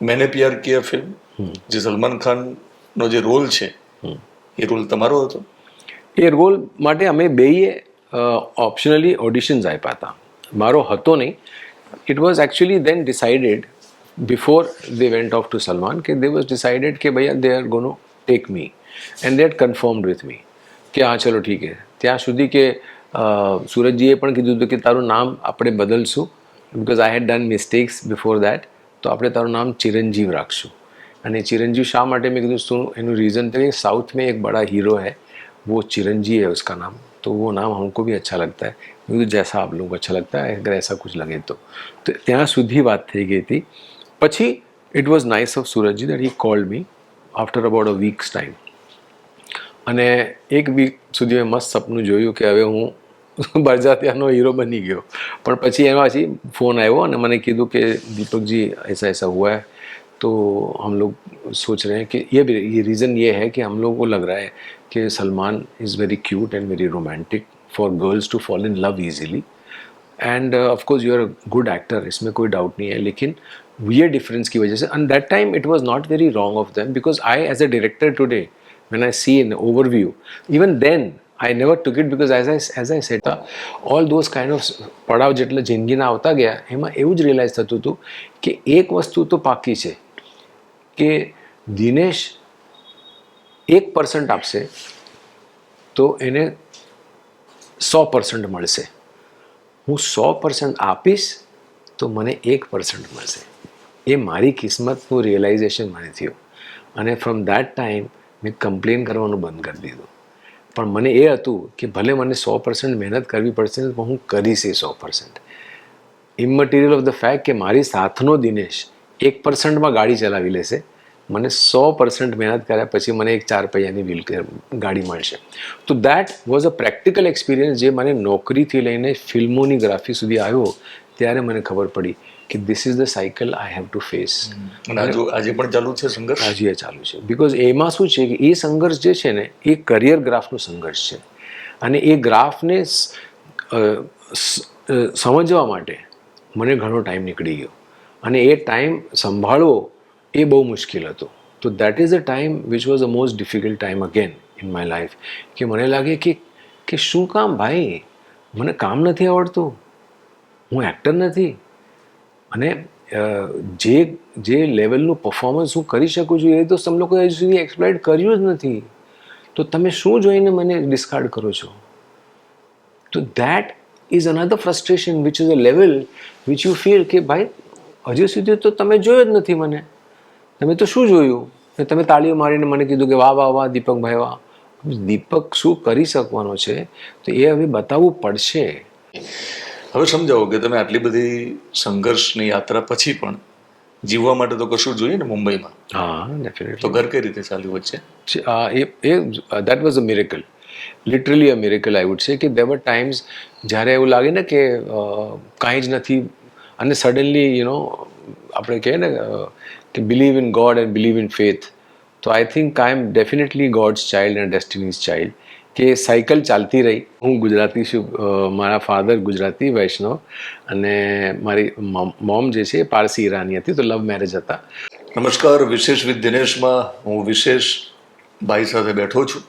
मैंने प्यार किया फिल्म જે સલમાન ખાનનો જે રોલ છે એ રોલ તમારો હતો? એ રોલ માટે અમે બેઈએ ઓપ્શનલી ઓડિશન્સ આપ્યા હતા. મારો હતો નહીં. It was actually then decided before they went off to Salman કે દે વોઝ ડિસાઇડેડ કે ભૈયા they are gonna take me and they had confirmed with me કે હા ચલો ઠીક છે. ત્યાં સુધી કે સુરજજીએ પણ કીધું હતું કે તારું નામ આપણે બદલશું because I had done mistakes before that, તો આપણે તારું નામ ચિરંજીવ રાખશું. અને ચિरंजीव शाह माटे मैं कहा सुन इन रीज़न थे साउथ में एक बड़ा हीरो है वो चिरंजीव है उसका नाम, तो वो नाम हमको भी अच्छा लगता है. मैं जैसा आप लोगों को अच्छा लगता है अगर ऐसा कुछ लगे तो ત્યાં સુધી વાત થઈ ગઈ હતી. પછી it was nice of Surajji that he called me after about a weeks time. અને એક વીક સુધી મેં મસ્ત સપનું જોયું કે હવે હું બરજાતિયાનો હીરો બની ગયો. પણ પછી એમાં પછી ફોન આવ્યો અને મને કીધું કે દીપકજી ऐसा ऐसा हुआ है तो हम लोग सोच रहे हैं कि ये रीज़न ये है कि हम लोगों को लग रहा है कि Salman is very cute and very romantic for girls to fall in love easily and of course you are a good actor, इसमें कोई डाउट नहीं है. लेकिन ये डिफरेंस की वजह से and that time it was not very wrong of them because I as a director today when I see in overview even then I never took it because as I said all those kind of પડાવ જેટલા જિંદગીના આવતા ગયા એમાં એવું જ realise થતું હતું કે એક વસ્તુ તો પાકી છે કે દિનેશ 1% આપશે તો એને 100% મળશે. હું 100% આપીશ તો મને 1% મળશે. એ મારી કિસ્મતનું રિયલાઇઝેશન મને થયું અને ફ્રોમ દેટ ટાઈમ મેં કમ્પ્લેન કરવાનું બંધ કરી દીધું. પણ મને એ હતું કે ભલે મને 100% મહેનત કરવી પડશે પણ હું કરીશ એ 100%. ઇમમટીરિયલ ઓફ ધ ફેક્ટ કે મારી સાથનો દિનેશ 1%માં ગાડી ચલાવી લેશે, મને 100% મહેનત કર્યા પછી મને એક 4 પૈયાની વ્હીલચેર ગાડી મળશે. તો that was a practical experience જે મને નોકરીથી લઈને ફિલ્મોની ગ્રાફી સુધી આવ્યો ત્યારે મને ખબર પડી કે this is the cycle I have to face. અને આજે પણ ચાલુ છે સંઘર્ષ? આજે ચાલુ છે બિકોઝ એમાં શું છે કે એ સંઘર્ષ જે છે ને એ કરિયર ગ્રાફનો સંઘર્ષ છે અને એ ગ્રાફને સમજવા માટે મને ઘણો ટાઈમ નીકળી ગયો અને એ ટાઈમ સંભાળવો એ બહુ મુશ્કેલ હતો. તો that is a time which was the most difficult time again in my life કે મને લાગે કે શું કામ ભાઈ, મને કામ નથી આવડતું, હું એક્ટર નથી અને જે લેવલનું પરફોર્મન્સ હું કરી શકું છું એ તો તમે લોકોએ હજુ સુધી એક્સપ્લોઇટ કર્યું જ નથી, તો તમે શું જોઈને મને ડિસ્કાર્ડ કરો છો? તો that is another frustration which is a level which you feel કે ભાઈ હજુ સુધી તો તમે જોયો જ નથી મને, તમે તો શું જોયું? તમે તાળીઓ મારીને મને કીધું કે વાહ વાહ વાહ દીપકભાઈ વાહ. દીપક શું કરી શકવાનો છે તો એ હવે બતાવવું પડશે. હવે સમજાવો કે તમે આટલી બધી સંઘર્ષની યાત્રા પછી પણ જીવવા માટે તો કશું જોઈએ ને મુંબઈમાં. હા ડેફિનેટલી. તો ઘર કઈ રીતે ચાલ્યું વચ્ચે? That was a miracle, literally a miracle I would say કે દેર વર ટાઈમ્સ જ્યારે એવું લાગે ને કે કાંઈ જ નથી અને સડનલી આપણે કહીએ ને કે believe in God and believe in faith. તો I think I am definitely God's child and destiny's child કે સાયકલ ચાલતી રહી. હું ગુજરાતી છું, મારા ફાધર ગુજરાતી વૈષ્ણવ અને મારી મોમ જે છે પારસી ઈરાની હતી, તો લવ મેરેજ હતા. નમસ્કાર, વિશેષ વિથ દિનેશમાં હું વિશેષ ભાઈ સાથે બેઠો છું.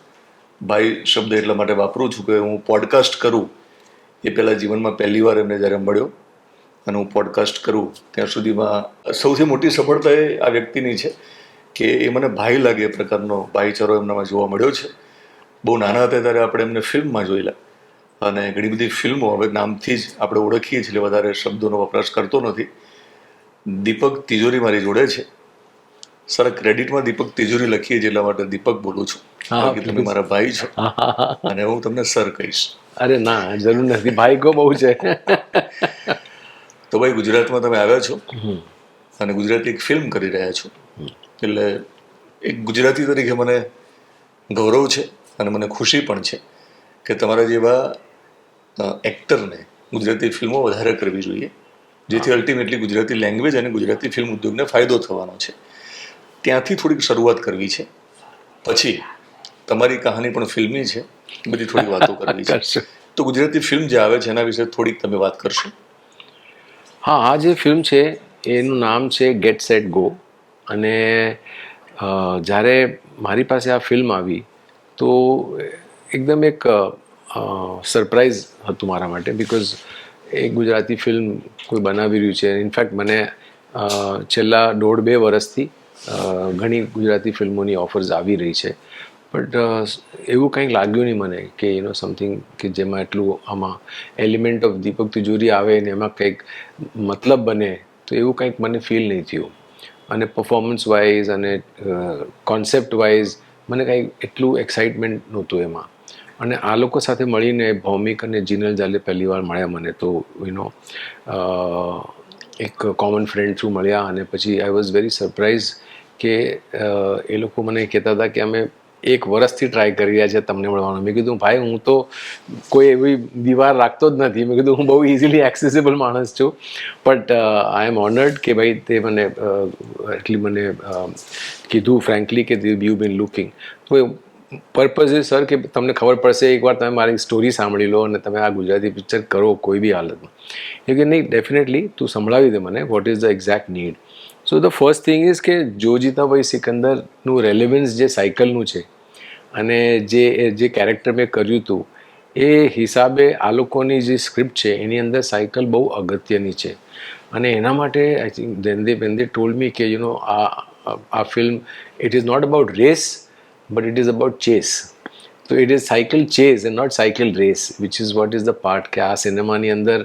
ભાઈ શબ્દ એટલા માટે વાપરું છું કે હું પોડકાસ્ટ કરું એ પહેલાં જીવનમાં પહેલી વાર એમને જ્યારે મળ્યો અને હું પોડકાસ્ટ કરું ત્યાં સુધીમાં સૌથી મોટી સફળતા એ આ વ્યક્તિની છે કે એ મને ભાઈ લાગે એ પ્રકારનો ભાઈચારો એમનામાં જોવા મળ્યો છે. બહુ નાના હતા ત્યારે આપણે એમને ફિલ્મમાં જોયેલા અને ઘણી બધી ફિલ્મો હવે નામથી જ આપણે ઓળખીએ છીએ, વધારે શબ્દોનો વપરાશ કરતો નથી. દીપક તિજોરી મારી જોડે છે. સર ક્રેડિટમાં દીપક તિજોરી લખીએ છીએ એટલા માટે દીપક બોલું છું, બાકી તમે મારા ભાઈ છો અને હું તમને સર કહીશ. અરે ના, જરૂર નથી, ભાઈ કો બહુ છે. તો ભાઈ ગુજરાતમાં તમે આવ્યા છો અને ગુજરાતી એક ફિલ્મ કરી રહ્યા છો, એટલે એક ગુજરાતી તરીકે મને ગૌરવ છે અને મને ખુશી પણ છે કે તમારા જેવા એક્ટરને ગુજરાતી ફિલ્મો વધારે કરવી જોઈએ, જેથી અલ્ટિમેટલી ગુજરાતી લેંગ્વેજ અને ગુજરાતી ફિલ્મ ઉદ્યોગને ફાયદો થવાનો છે. ત્યાંથી થોડીક શરૂઆત કરવી છે, પછી તમારી કહાની પણ ફિલ્મી છે, બધી થોડી વાતો કરવી છે. તો ગુજરાતી ફિલ્મ જે આવે છે એના વિશે થોડીક તમે વાત કરશો? હા, આ જે ફિલ્મ છે એનું નામ છે ગેટ સેટ ગો અને જ્યારે મારી પાસે આ ફિલ્મ આવી તો એકદમ એક સરપ્રાઈઝ હતું મારા માટે, બિકોઝ એ ગુજરાતી ફિલ્મ કોઈ બનાવી રહ્યું છે. ઇનફેક્ટ મને છેલ્લા 1.5-2 વર્ષથી ઘણી ગુજરાતી ફિલ્મોની ઓફર્સ આવી રહી છે, બટ એવું કંઈક લાગ્યું નહીં મને કે સમથિંગ કે જેમાં એટલું આમાં એલિમેન્ટ ઓફ દીપક તિજોરી આવે ને એમાં કંઈક મતલબ બને, તો એવું કંઈક મને ફીલ નહીં થયું. અને પરફોર્મન્સ વાઇઝ અને કોન્સેપ્ટ વાઇઝ મને કંઈ એટલું એક્સાઇટમેન્ટ નહોતું એમાં. અને આ લોકો સાથે મળીને ભૌમિક અને જીનલ જાલે પહેલી વાર મળ્યા મને, તો એક કોમન ફ્રેન્ડ થ્રુ મળ્યા. અને પછી આઈ વોઝ વેરી સરપ્રાઇઝ કે એ લોકો મને કહેતા હતા કે અમે 1 વર્ષથી ટ્રાય કરી રહ્યા છે તમને મળવાનું. મેં કીધું ભાઈ હું તો કોઈ એવી દીવાર રાખતો જ નથી. મેં કીધું હું બહુ ઇઝીલી એક્સેસિબલ માણસ છું, બટ આઈ એમ ઓનર્ડ કે ભાઈ તે મને એટલી મને કીધું ફ્રેન્કલી કે યુ બીન લુકિંગ. તો પર્પઝ એ સર કે તમને ખબર પડશે, એકવાર તમે મારી સ્ટોરી સાંભળી લો અને તમે આ ગુજરાતી પિક્ચર કરો કોઈ બી હાલતમાં. એ કે નહીં, ડેફિનેટલી તું સંભળાવી દે મને what is the exact need. So the first thing is કે જો જીતા ભાઈ સિકંદરનું રેલેવન્સ જે સાયકલનું છે અને જે કેરેક્ટર મેં કર્યું હતું એ હિસાબે આ લોકોની જે સ્ક્રિપ્ટ છે એની અંદર સાયકલ બહુ અગત્યની છે. અને એના માટે I think when they told me કે આ film it is not about race but it is about chase. So it is cycle chase and not cycle race, which is what is the part કે આ સિનેમાની અંદર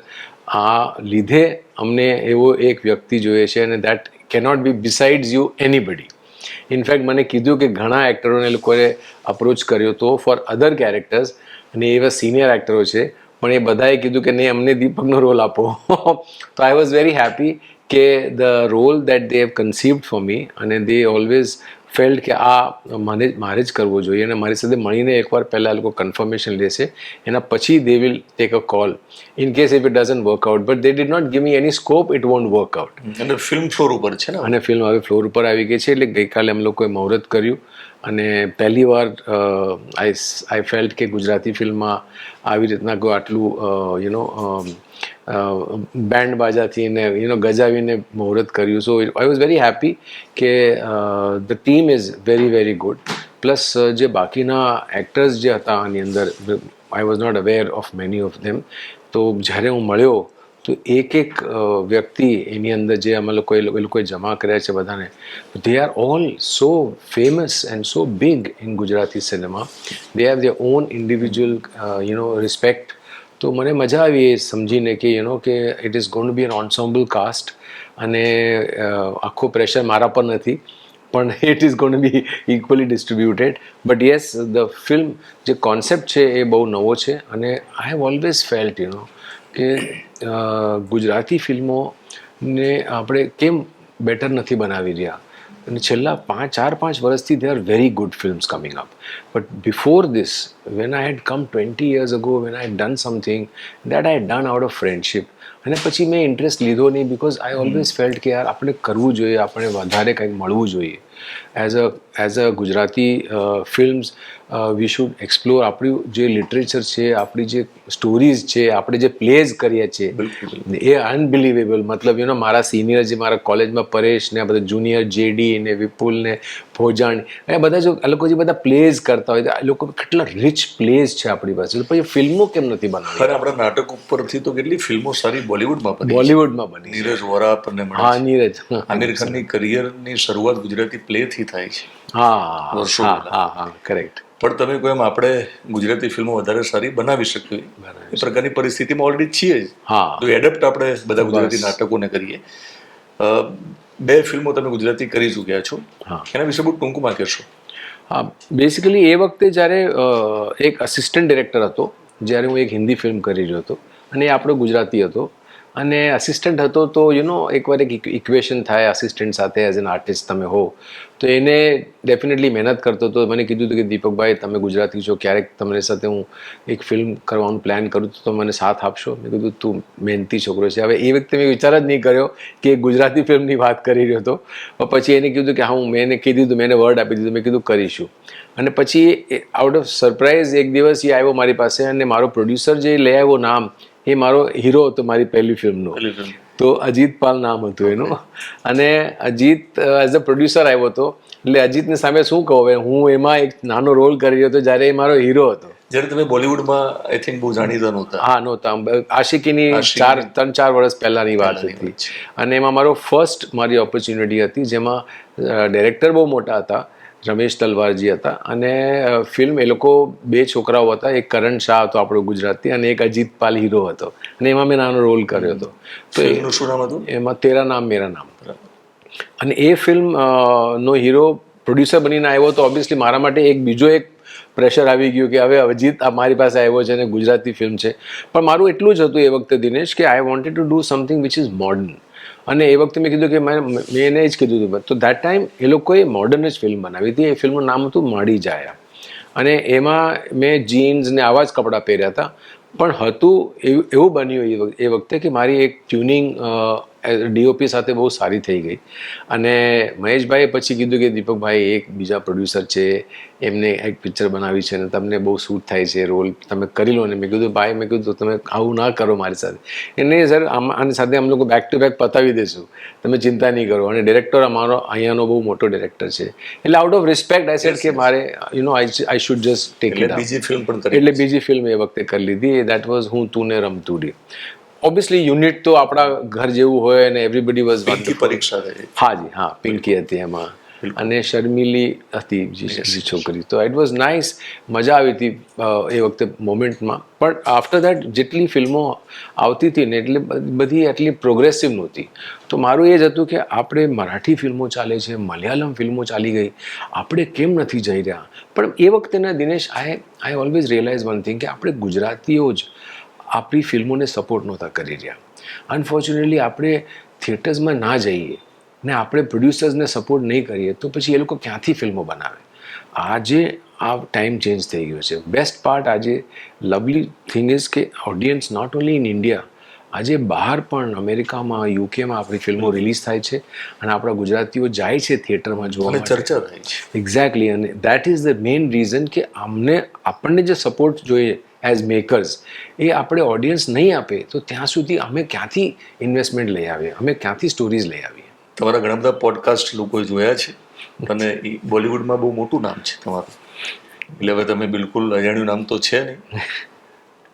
આ લીધે અમને એવો એક વ્યક્તિ જોઈએ છે અને that cannot B besides you anybody. In fact મને કીધું કે ઘણા એક્ટરોને લોકોએ અપ્રોચ કર્યો તો ફોર અધર કેરેક્ટર્સ, અને એવા સિનિયર એક્ટરો છે, પણ એ બધાએ કીધું કે નહીં અમને દીપકનો રોલ આપો. તો આઈ વોઝ વેરી હેપી કે the role that they have conceived for me, અને દે ઓલવેઝ ફેલ્ટ કે આ મારે જ કરવો જોઈએ. અને મારી સાથે મળીને એકવાર પહેલાં લોકો કન્ફર્મેશન લેશે, એના પછી they will take a call in case if it doesn't work out. But they did not give me any scope, it won't work out. અને ફિલ્મ ફ્લોર ઉપર છે ને, અને ફિલ્મ હવે ફ્લોર ઉપર આવી ગઈ છે. એટલે ગઈકાલે અમે લોકોએ મુહૂર્ત કર્યું અને પહેલી વાર આઈ ફેલ્ટ કે ગુજરાતી ફિલ્મમાં આવી રીતના કોઈ આટલું બેન્ડ બાજાથી ને ગજાવીને મુહૂર્ત કર્યું. So I was very happy કે the team is very very good. Plus જે બાકીના એક્ટર્સ જે હતા આની અંદર, I was not aware of many of them. તો જ્યારે હું મળ્યો તો એક વ્યક્તિ એની અંદર જે અમે લોકોએ જમા કર્યા છે બધાને, they are all so famous and so big in Gujarati cinema. They have their own individual respect. તો મને મજા આવી એ સમજીને કે કે it is gonna be an ensemble cast. અને આખો પ્રેશર મારા પર નથી, પણ it is gonna be equally distributed. But yes, the film જે કોન્સેપ્ટ છે એ બહુ નવો છે. અને આઈ હેવ ઓલવેઝ ફેલ્ટ કે ગુજરાતી ફિલ્મોને આપણે કેમ બેટર નથી બનાવી રહ્યા. અને છેલ્લા 4-5 વર્ષથી they are very good films coming up. But before this, when I had come 20 years ago, when I had done something that I had done out of friendship, અને પછી મેં ઇન્ટરેસ્ટ લીધો નહીં, બિકોઝ આઈ ઓલવેઝ ફેલ્ટ કે યાર આપણે કરવું જોઈએ, આપણે વધારે કંઈક મળવું જોઈએ. As a Gujarati films we should explore આપણું જે લિટરેચર છે, આપણી જે સ્ટોરીઝ છે, આપણે જે પ્લેઝ કરીએ છીએ એ અનબિલિવેબલ. મતલબ મારા સિનિયર જે મારા કોલેજમાં પરેશ ને આ બધા જુનિયર જેડી ને વિપુલ ને ભોજાણ, એ બધા જો આ લોકો જે બધા પ્લેઝ કરતા હોય, આ લોકો કેટલા રિચ પ્લેઝ છે આપણી પાસે, તો પછી ફિલ્મો કેમ નથી બનાવી? આપણા નાટક ઉપરથી તો કેટલી ફિલ્મો સારી બોલિવૂડમાં બની. બની નીરજ વોરા આપણને મળે. હા, નીરજ. આમિર ખાનની કરિયરની શરૂઆત ગુજરાતી પ્લેથી થાય છે. હા, કરેક્ટ. પણ તમે કહો એમ આપણે ગુજરાતી ફિલ્મો વધારે સારી બનાવી શકીએ એ પ્રકારની પરિસ્થિતિમાં ઓલરેડી છીએ જ. તો એડપ્ટ આપણે બધા ગુજરાતી નાટકોને કરીએ. 2 ફિલ્મો તમે ગુજરાતી કરી ચૂક્યા છો, એના વિશે બહુ ટૂંકમાં કહેશો? હા, બેસિકલી એ વખતે જ્યારે એક અસિસ્ટન્ટ ડિરેક્ટર હતો, જ્યારે હું એક હિન્દી ફિલ્મ કરી રહ્યો હતો, અને એ આપણો ગુજરાતી હતો. અને અસિસ્ટન્ટ હતો તો એકવાર એક ઇક્વેશન થાય આસિસ્ટન્ટ સાથે એઝ એન આર્ટિસ્ટ તમે હો, તો એને ડેફિનેટલી મહેનત કરતો હતો. મને કીધું હતું કે દીપકભાઈ તમે ગુજરાતી છો, ક્યારેક તમારી સાથે હું એક ફિલ્મ કરવાનું પ્લાન કરું તો મને સાથ આપશો? મેં કીધું તું મહેનતી છોકરો છે. હવે એ વખતે મેં વિચાર જ નહીં કર્યો કે ગુજરાતી ફિલ્મની વાત કરી રહ્યો હતો. પછી એને કીધું કે હા, મેં એને કીધું હતું, મેં એને વર્ડ આપી દીધું, મેં કીધું કરીશું. અને પછી આઉટ ઓફ સરપ્રાઇઝ એક દિવસ એ આવ્યો મારી પાસે, અને મારો પ્રોડ્યુસર જે લઈ આવ્યો નામ, એ મારો હીરો હતો મારી પહેલી ફિલ્મનો. તો અજીત પાલ નામ હતું એનું. અને અજીત એઝ અ પ્રોડ્યુસર આવ્યો હતો. એટલે અજીતની સામે શું કહું હવે, હું એમાં એક નાનો રોલ કરી રહ્યો હતો જ્યારે એ મારો હીરો હતો. જ્યારે તમે બોલિવૂડમાં આઈ થિંક બહુ જાણીતા નહોતા. હા, નહોતા. આશિકીની 3-4 વર્ષ પહેલાની વાત હતી. અને એમાં મારી ઓપોર્ચ્યુનિટી હતી, જેમાં ડાયરેક્ટર બહુ મોટા હતા, રમેશ તલવારજી હતા. અને ફિલ્મ એ લોકો 2 છોકરાઓ હતા, એક કરણ શાહ હતો આપણો ગુજરાતી, અને એક અજીત પાલ હીરો હતો. અને એમાં મેં નાનો રોલ કર્યો હતો. તો ફિલ્મનું શું નામ હતું? એમાં તેરા નામ મેરા નામ. અને એ ફિલ્મ નો હીરો પ્રોડ્યુસર બનીને આવ્યો તો ઓબ્વિયસલી મારા માટે બીજો એક પ્રેશર આવી ગયું કે હવે અજીત મારી પાસે આવ્યો છે અને ગુજરાતી ફિલ્મ છે. પણ મારું એટલું જ હતું એ વખતે, દિનેશ, કે આઈ wanted to do something which is modern. અને એ વખતે મેં કીધું કે મેં એને જ કીધું હતું. તો દેટ ટાઈમ એ લોકોએ મોડર્ન જ ફિલ્મ બનાવી હતી. એ ફિલ્મનું નામ હતું માડી જાયા. અને એમાં મેં જીન્સ ને આવા જ કપડાં પહેર્યા હતા. પણ હતું એવું બન્યું એ વખતે કે મારી એક ટ્યુનિંગ ડીઓપી સાથે બહુ સારી થઈ ગઈ. અને મહેશભાઈએ પછી કીધું કે દીપકભાઈ, એક બીજા પ્રોડ્યુસર છે, એમને એક પિક્ચર બનાવી છે અને તમને બહુ સૂટ થાય છે રોલ, તમે કરી લો ને. મેં કીધું ભાઈ, મેં કીધું તમે આવું ના કરો મારી સાથે. એ નહીં સર, આની સાથે અમે લોકો બેક ટુ બેક પતાવી દઈશું, તમે ચિંતા નહીં કરો. અને ડિરેક્ટર અમારો અહીંયાનો બહુ મોટો ડિરેક્ટર છે. એટલે out of respect I said કે મારે I should just take it. બીજી ફિલ્મ પણ કરી. એટલે બીજી ફિલ્મ એ વખતે કરી લીધી. દેટ વોઝ હું તું ને રમતુડી. ઓબ્વિયસલી યુનિટ તો આપણા ઘર જેવું હોય અને એવરીબડી વોઝ પિંકી પરીક્ષા થઈ. હાજી, હા, પિંકી હતી એમાં. અને શર્મિલી હતી બીજી છોકરી. તો ઇટ વોઝ નાઇસ, મજા આવી હતી એ વખતે મોમેન્ટમાં. પણ આફ્ટર દેટ જેટલી ફિલ્મો આવતી હતી ને એટલે બધી એટલી પ્રોગ્રેસિવ નહોતી. તો મારું એ જ હતું કે આપણે મરાઠી ફિલ્મો ચાલે છે, મલયાલમ ફિલ્મો ચાલી ગઈ, આપણે કેમ નથી જઈ રહ્યા? પણ એ વખતેના Dinesh, I always realise one thing કે આપણે ગુજરાતીઓ જ આપણી ફિલ્મોને સપોર્ટ નહોતા કરી રહ્યા. અનફોર્ચ્યુનેટલી આપણે થિયેટર્સમાં ના જઈએ ને આપણે પ્રોડ્યુસર્સને સપોર્ટ નહીં કરીએ તો પછી એ લોકો ક્યાંથી ફિલ્મો બનાવે? આજે આ ટાઈમ ચેન્જ થઈ ગયો છે. બેસ્ટ પાર્ટ આજે લવલી થિંગ ઇઝ કે audience not only in India, આજે બહાર પણ અમેરિકામાં, યુકેમાં આપણી ફિલ્મો રિલીઝ થાય છે અને આપણા ગુજરાતીઓ જાય છે થિયેટરમાં જોવા માટે. ચર્ચા થાય છે. એક્ઝેક્ટલી. અને that is the main reason કે આપણને જે સપોર્ટ જોઈએ એઝ મેકર્સ, એ આપણે ઓડિયન્સ નહીં આપે તો ત્યાં સુધી અમે ક્યાંથી ઇન્વેસ્ટમેન્ટ લઈ આવીએ, અમે ક્યાંથી સ્ટોરીઝ લઈ આવીએ? તમારા ઘણા બધા પોડકાસ્ટ લોકોએ જોયા છે અને બોલિવૂડમાં બહુ મોટું નામ છે તમારું. એટલે હવે તમે બિલકુલ અજાણ્યું નામ તો છે નહીં.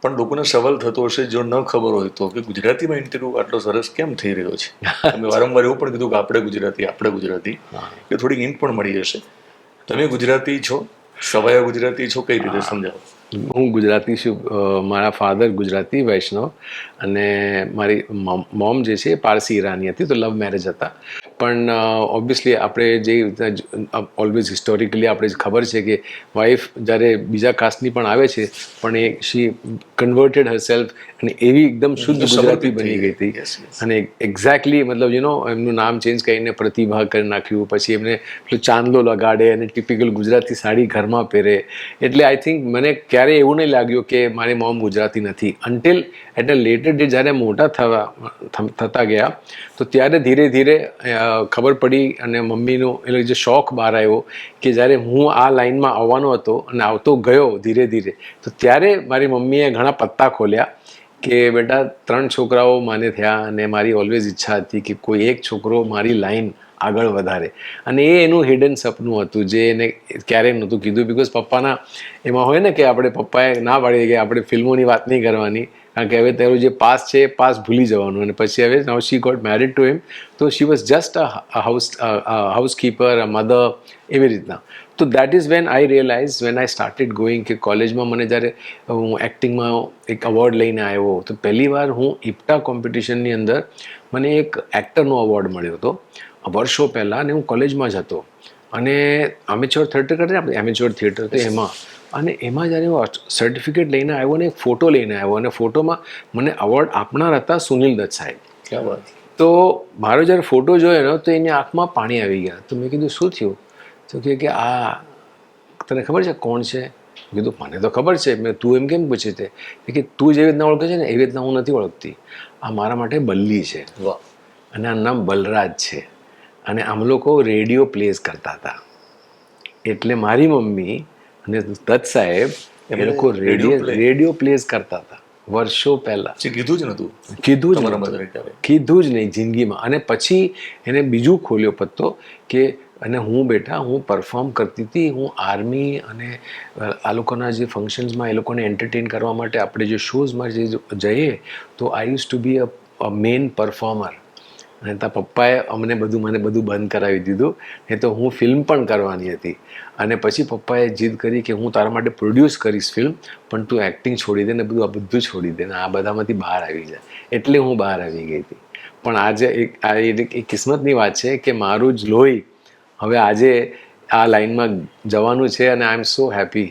પણ લોકોને સવાલ થતો હશે, જો ન ખબર હોય તો, કે ગુજરાતીમાં ઇન્ટરવ્યૂ આટલો સરસ કેમ થઈ રહ્યો છે? તમે વારંવાર એવું પણ કીધું કે આપણે ગુજરાતી. એટલે થોડી હિન્ટ પણ મળી જશે. તમે ગુજરાતી છો, સવાયા ગુજરાતી છો, કઈ રીતે સમજાવો? હું ગુજરાતી છું. મારા ફાધર ગુજરાતી વૈષ્ણવ અને મારી મોમ જે છે પારસી ઈરાની હતી. તો લવ મેરેજ હતા. પણ ઓબ્વિયસલી આપણે જે ઓલવેઝ હિસ્ટોરિકલી આપણે ખબર છે કે વાઈફ જ્યારે બીજા કાસ્ટની પણ આવે છે પણ એ શી કન્વર્ટેડ હરસેલ્ફ અને એવી એકદમ શુદ્ધ ગુજરાતી બની ગઈ હતી. અને એક્ઝેક્ટલી મતલબ એમનું નામ ચેન્જ કરીને પ્રતિભા કરી નાખ્યું. પછી એમને પેલો ચાંદલો લગાડે અને ટિપિકલ ગુજરાતી સાડી ઘરમાં પહેરે. એટલે આઈ થિંક મને ક્યારેય એવું નહીં લાગ્યું કે મારી મોમ ગુજરાતી નથી. Until at a later date જ્યારે મોટા થતા ગયા તો ત્યારે ધીરે ધીરે ખબર પડી અને મમ્મીનો એટલે જે શોખ બહાર આવ્યો કે જ્યારે હું આ લાઈનમાં આવવાનો હતો અને આવતો ગયો ધીરે ધીરે, તો ત્યારે મારી મમ્મીએ ઘણા પત્તા ખોલ્યા કે બેટા 3 છોકરાઓ માને થયા અને મારી ઓલવેઝ ઈચ્છા હતી કે કોઈ એક છોકરો મારી લાઈન આગળ વધારે. અને એ એનું હિડન સપનું હતું જે એને ક્યારેય નહોતું કીધું. બિકોઝ પપ્પાના એમાં હોય ને કે આપણે પપ્પાએ ના પાડી કે આપણે ફિલ્મોની વાત નહીં કરવાની, કારણ કે હવે તેનું જે પાસ છે એ પાસ ભૂલી જવાનું. અને પછી હવે now she got married to him, તો she was just a housekeeper, a mother, એવી રીતના. તો that is when I realise, when I started going, કે કોલેજમાં મને જ્યારે હું એક્ટિંગમાં એક અવોર્ડ લઈને આવ્યો તો પહેલી વાર હું ઇપ્ટા કોમ્પિટિશનની અંદર મને એક એક્ટરનો અવોર્ડ મળ્યો હતો વર્ષો પહેલાં. અને હું કોલેજમાં જ હતો અને એમેચ્યોર થિયેટર કરે આપણે, એમેચ્યોર થિયેટર તો એમાં. અને એમાં જ્યારે હું સર્ટિફિકેટ લઈને આવ્યો ને એક ફોટો લઈને આવ્યો અને ફોટોમાં મને અવોર્ડ આપનાર હતા સુનિલ દત્ત સાહેબ. ક્યાં વાત! તો મારો જ્યારે ફોટો જોયો ને તો એની આંખમાં પાણી આવી ગયા. તો મેં કીધું શું થયું? તો કે આ તને ખબર છે કોણ છે? મેં કીધું મને તો ખબર છે. મેં તું એમ કેમ પૂછી તે? કે તું જેવી રીતના ઓળખે છે ને એવી રીતના હું નથી ઓળખતી. આ મારા માટે બલ્લી છે. વાહ! અને આનું નામ બલરાજ છે. અને આમ લોકો રેડિયો પ્લેઝ કરતા હતા. એટલે મારી મમ્મી અને દત્ત સાહેબ એ લોકો રેડિયો પ્લેઝ કરતા હતા. વર્ષો પહેલાં. જે કીધું જ નતું કીધું જ તમારા નહોતું. મધરે ત્યારે. કીધું જ નહીં જિંદગીમાં. અને પછી એને બીજું ખોલ્યો પત્તો કે અને હું પરફોર્મ કરતી હતી, હું આર્મી અને આ લોકોના જે ફંક્શન્સમાં એ લોકોને એન્ટરટેન કરવા માટે આપણે જે શોઝમાં જે જઈએ તો I use to be a main performer. અને તારા પપ્પાએ મને બધું બંધ કરાવી દીધું, નહીં તો હું ફિલ્મ પણ કરવાની હતી. અને પછી પપ્પાએ જીદ કરી કે હું તારા માટે પ્રોડ્યુસ કરીશ ફિલ્મ, પણ તું એક્ટિંગ છોડી દે ને બધું છોડી દે ને આ બધામાંથી બહાર આવી જાય. એટલે હું બહાર આવી ગઈ હતી. પણ આજે એક કિસ્મતની વાત છે કે મારું જ લોહી હવે આજે આ લાઈનમાં જવાનું છે અને I am so happy.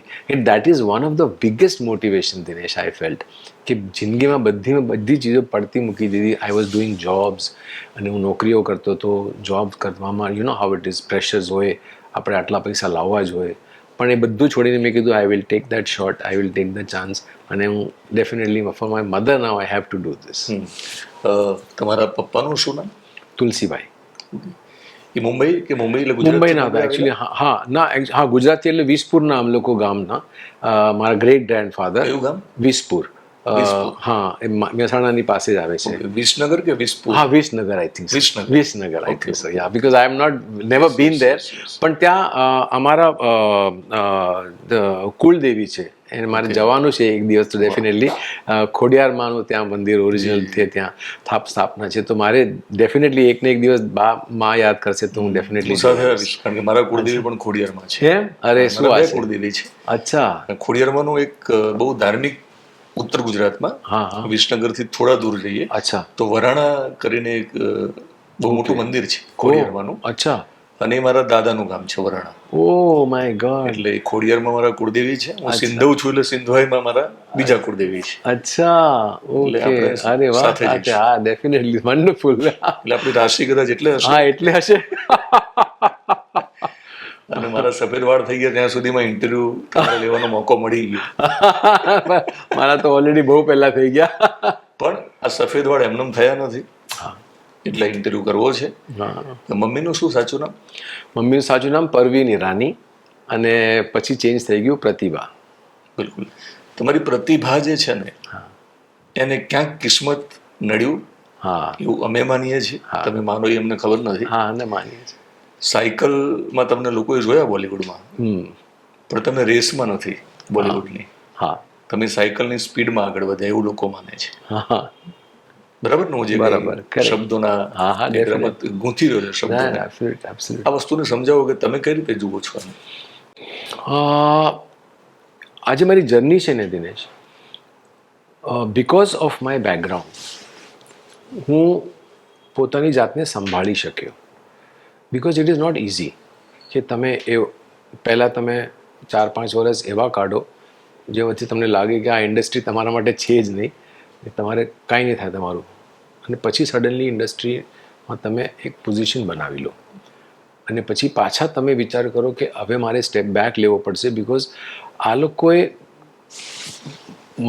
That is one of the biggest motivation Dinesh I felt કે જિંદગીમાં બધી ચીજો પડતી મૂકી દીધી. આઈ વોઝ ડુઈંગ જોબ્સ અને હું નોકરીઓ કરતો હતો. જોબ કરવામાં you know how it is, pressures હોય, આપણે આટલા પૈસા લાવવા જ હોય. પણ એ બધું છોડીને મેં કીધું I will take that shot, I will take the chance. અને હું definitely for my mother now I have to do this. તમારા પપ્પાનું શું નામ? તુલસીભાઈ. એ મુંબઈ કે મુંબઈ એટલે ગુજરાત? મુંબઈના હતા એકચ્યુઅલી. હા ગુજરાતી એટલે વિસપુરના આમ લોકો ગામના. મારા ગ્રેટ ગ્રેન્ડફાધર. કયું ગામ? વિસપુર. હા, એ મહેસાણાની પાસે જ આવે છે. વિસનગર કે વિસપુર? હા, Visnagar I think. Visnagar I think so. Yeah because I am not never been there. પણ ત્યાં અમારા કુલદેવી છે એને મારે જવાનું છે એક દિવસ તો ડેફિનેટલી. ખોડિયાર માનું ત્યાં મંદિર ઓરિજિનલ છે, ત્યાં સ્થાપના છે. તો મારે ડેફિનેટલી એક ને એક દિવસ માં યાદ કરશે તો હું ડેફિનેટલી. કારણ કે મારા કુળદેવી પણ ખોડિયારમાં છે. એમ? અરે શું વાત છે. કુળદેવી છે. અચ્છા. ખોડિયારમાંનું એક બહુ ધાર્મિક ઉત્તર ગુજરાતમાં વિસનગરથી થોડા દૂર જઈએ અચ્છા તો વરાણા કરીને એક બહુ મોટું મંદિર છે ખોડિયારમાંનું. અચ્છા. અને એ મારા દાદાનું ગામ છે વરાણા. Oh my God. એટલે ખોડિયારમાં મારા કુળદેવી છે. હું સિંધવ છું એટલે સિંધવાઈમાં મારા બીજા કુળદેવી છે. અચ્છા, ઓકે. અરે વાહ, હા ડેફિનેટલી વન્ડરફુલ. એટલે આપણી રાશિ કદાચ એટલે હશે. હા, એટલે હશે. અને મારા સફેદ વાળ થઈ ગયા ત્યાં સુધીમાં ઇન્ટરવ્યુ તમારે લેવાનો મોકો મળી ગયો. મારા તો ઓલરેડી બહુ પહેલા થઈ ગયા. પણ આ સફેદ વાળ એમનેમ થયા નથી, એટલે ઇન્ટરવ્યુ કરવો છે. મમ્મીનું શું સાચું નામ? મમ્મીનું સાચું નામ પરવીન ઈરાની અને પછી ચેન્જ થઈ ગયું પ્રતિભા. બિલકુલ. તમારી પ્રતિભા જે છે ને એને ક્યાંક કિસ્મત નડ્યું. હા, એવું અમે માનીએ છીએ. તમે માનો એ અમને ખબર નથી. હા, અમે માનીએ છીએ. સાયકલમાં તમને લોકોએ જોયા બોલિવૂડમાં, પણ તમે રેસમાં નથી બોલિવૂડની. હા, તમે સાયકલની સ્પીડમાં આગળ વધ્યા એવું લોકો માને છે. બરાબર ને? હું જે શબ્દોના રમત ગૂંથી રહ્યો છે શબ્દોને, આ વસ્તુને સમજાવો કે તમે કઈ રીતે જુઓ છો. આજે મારી જર્ની છે ને Dinesh, because of my background હું પોતાની જાતને સંભાળી શક્યો. Because it is not easy કે તમે પહેલાં તમે 4-5 વર્ષ એવા કાઢો જે વચ્ચે તમને લાગે કે આ ઇન્ડસ્ટ્રી તમારા માટે છે જ નહીં, તમારે કાંઈ નહીં થાય તમારું, અને પછી સડનલી ઇન્ડસ્ટ્રીમાં તમે એક પોઝિશન બનાવી લો અને પછી પાછા તમે વિચાર કરો કે હવે મારે સ્ટેપ બેક લેવો પડશે. બિકોઝ આ લોકોએ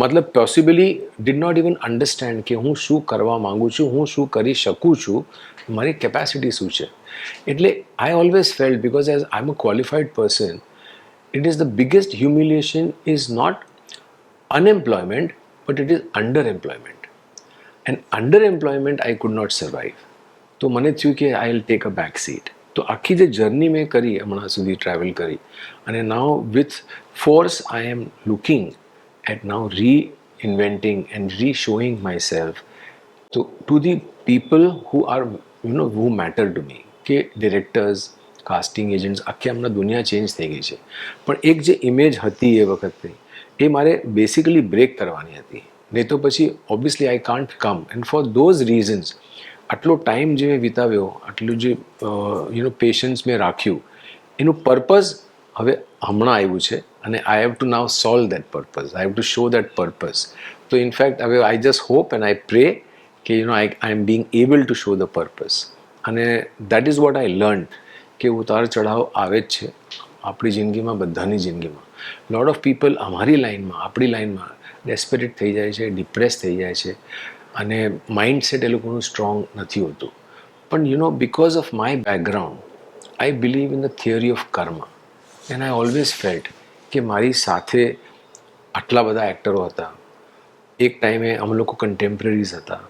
મતલબ possibly did not even understand કે હું શું કરવા માગું છું, હું શું કરી શકું છું, મારી કેપેસિટી શું છે. એટલે I always felt, because as I am a qualified person, it is the biggest humiliation is not unemployment, but it is underemployment. And underemployment I could not survive. તો મને થયું કે I will take a back seat. તો આખી જે journey મેં કરી હમણાં સુધી ટ્રાવેલ કરી, અને now with force I am looking at now reinventing and re-showing myself to the people who are who matter to me. કે ડિરેક્ટર્સ, કાસ્ટિંગ એજન્ટ્સ, આખી હમણાં દુનિયા ચેન્જ થઈ ગઈ છે. પણ એક જે ઇમેજ હતી એ વખતની, એ મારે બેસિકલી બ્રેક કરવાની હતી. નહીં તો પછી obviously I can't come. And for those reasons આટલો ટાઈમ જે મેં વિતાવ્યો, આટલું જે પેશન્સ મેં રાખ્યું, એનું પર્પઝ હવે હમણાં આવ્યું છે. અને I have to now solve that purpose, I have to show that purpose. તો ઇનફેક્ટ હવે I just hope and I pray કે I am being able to show the purpose. અને that is what I learn કે ઉતાર ચઢાવ આવે જ છે આપણી જિંદગીમાં, બધાની જિંદગીમાં. લોટ ઓફ પીપલ અમારી લાઈનમાં, આપણી લાઈનમાં ડેસ્પરેટ થઈ જાય છે, ડિપ્રેસ થઈ જાય છે, અને માઇન્ડસેટ એ લોકોનું સ્ટ્રોંગ નથી હોતું. પણ because of my background I believe in the theory of કર્મ. એન્ડ આઈ ઓલવેઝ ફેલ્ટ કે મારી સાથે આટલા બધા એક્ટરો હતા, એક ટાઈમે અમે લોકો કન્ટેમ્પરરીઝ હતા,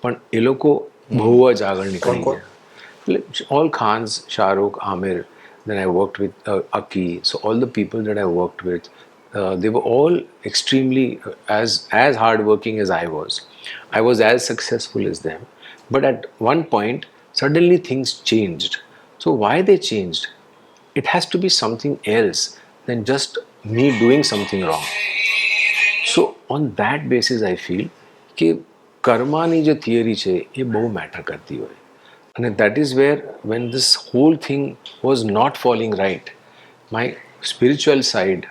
પણ એ લોકો બહુ જ આગળ નીકળી કોણ? ગયા. એટલે all Khans, Shahrukh, Aamir, then I worked with Aki. So all the people that I worked with, they were all extremely as hardworking as I was. I was as successful as them. But at one point, suddenly things changed. So why they changed? It has to be something else than just me doing something wrong. So on that basis I feel કે કર્માની જે theory છે એ બહુ matter કરતી હોય, અને that is where when this whole thing was not falling right, my spiritual side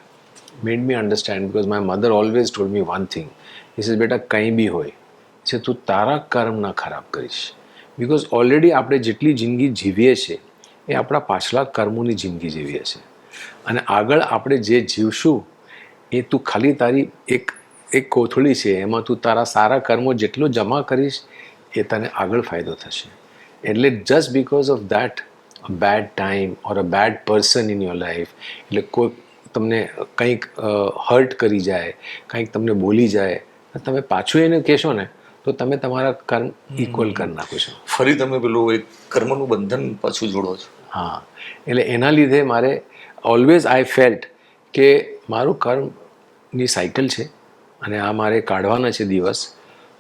made me understand, because my mother always told me one thing, ઇસ બેટા કંઈ બી હોય છે તું તારા કર્મ ના ખરાબ કરીશ. બિકોઝ ઓલરેડી આપણે જેટલી જિંદગી જીવીએ છીએ એ આપણા પાછલા કર્મોની જિંદગી જીવીએ છીએ, અને આગળ આપણે જે જીવશું એ તું ખાલી તારી એક કોથળી છે, એમાં તું તારા સારા કર્મો જેટલું જમા કરીશ એ તને આગળ ફાયદો થશે. એટલે just because of that bad time or a bad person in your life, એટલે કોઈ તમને કંઈક હર્ટ કરી જાય, કંઈક તમને બોલી જાય, તમે પાછું એને કહેશો ને તો તમે તમારા કર્મ ઇક્વલ કરી નાખો છો. ફરી તમે પેલું એક કર્મનું બંધન પાછું જોડો છો. હા, એટલે એના લીધે મારે ઓલવેઝ આઈ ફેલ્ટ કે મારું કર્મની સાયકલ છે અને આ મારે કાઢવાના છે દિવસ.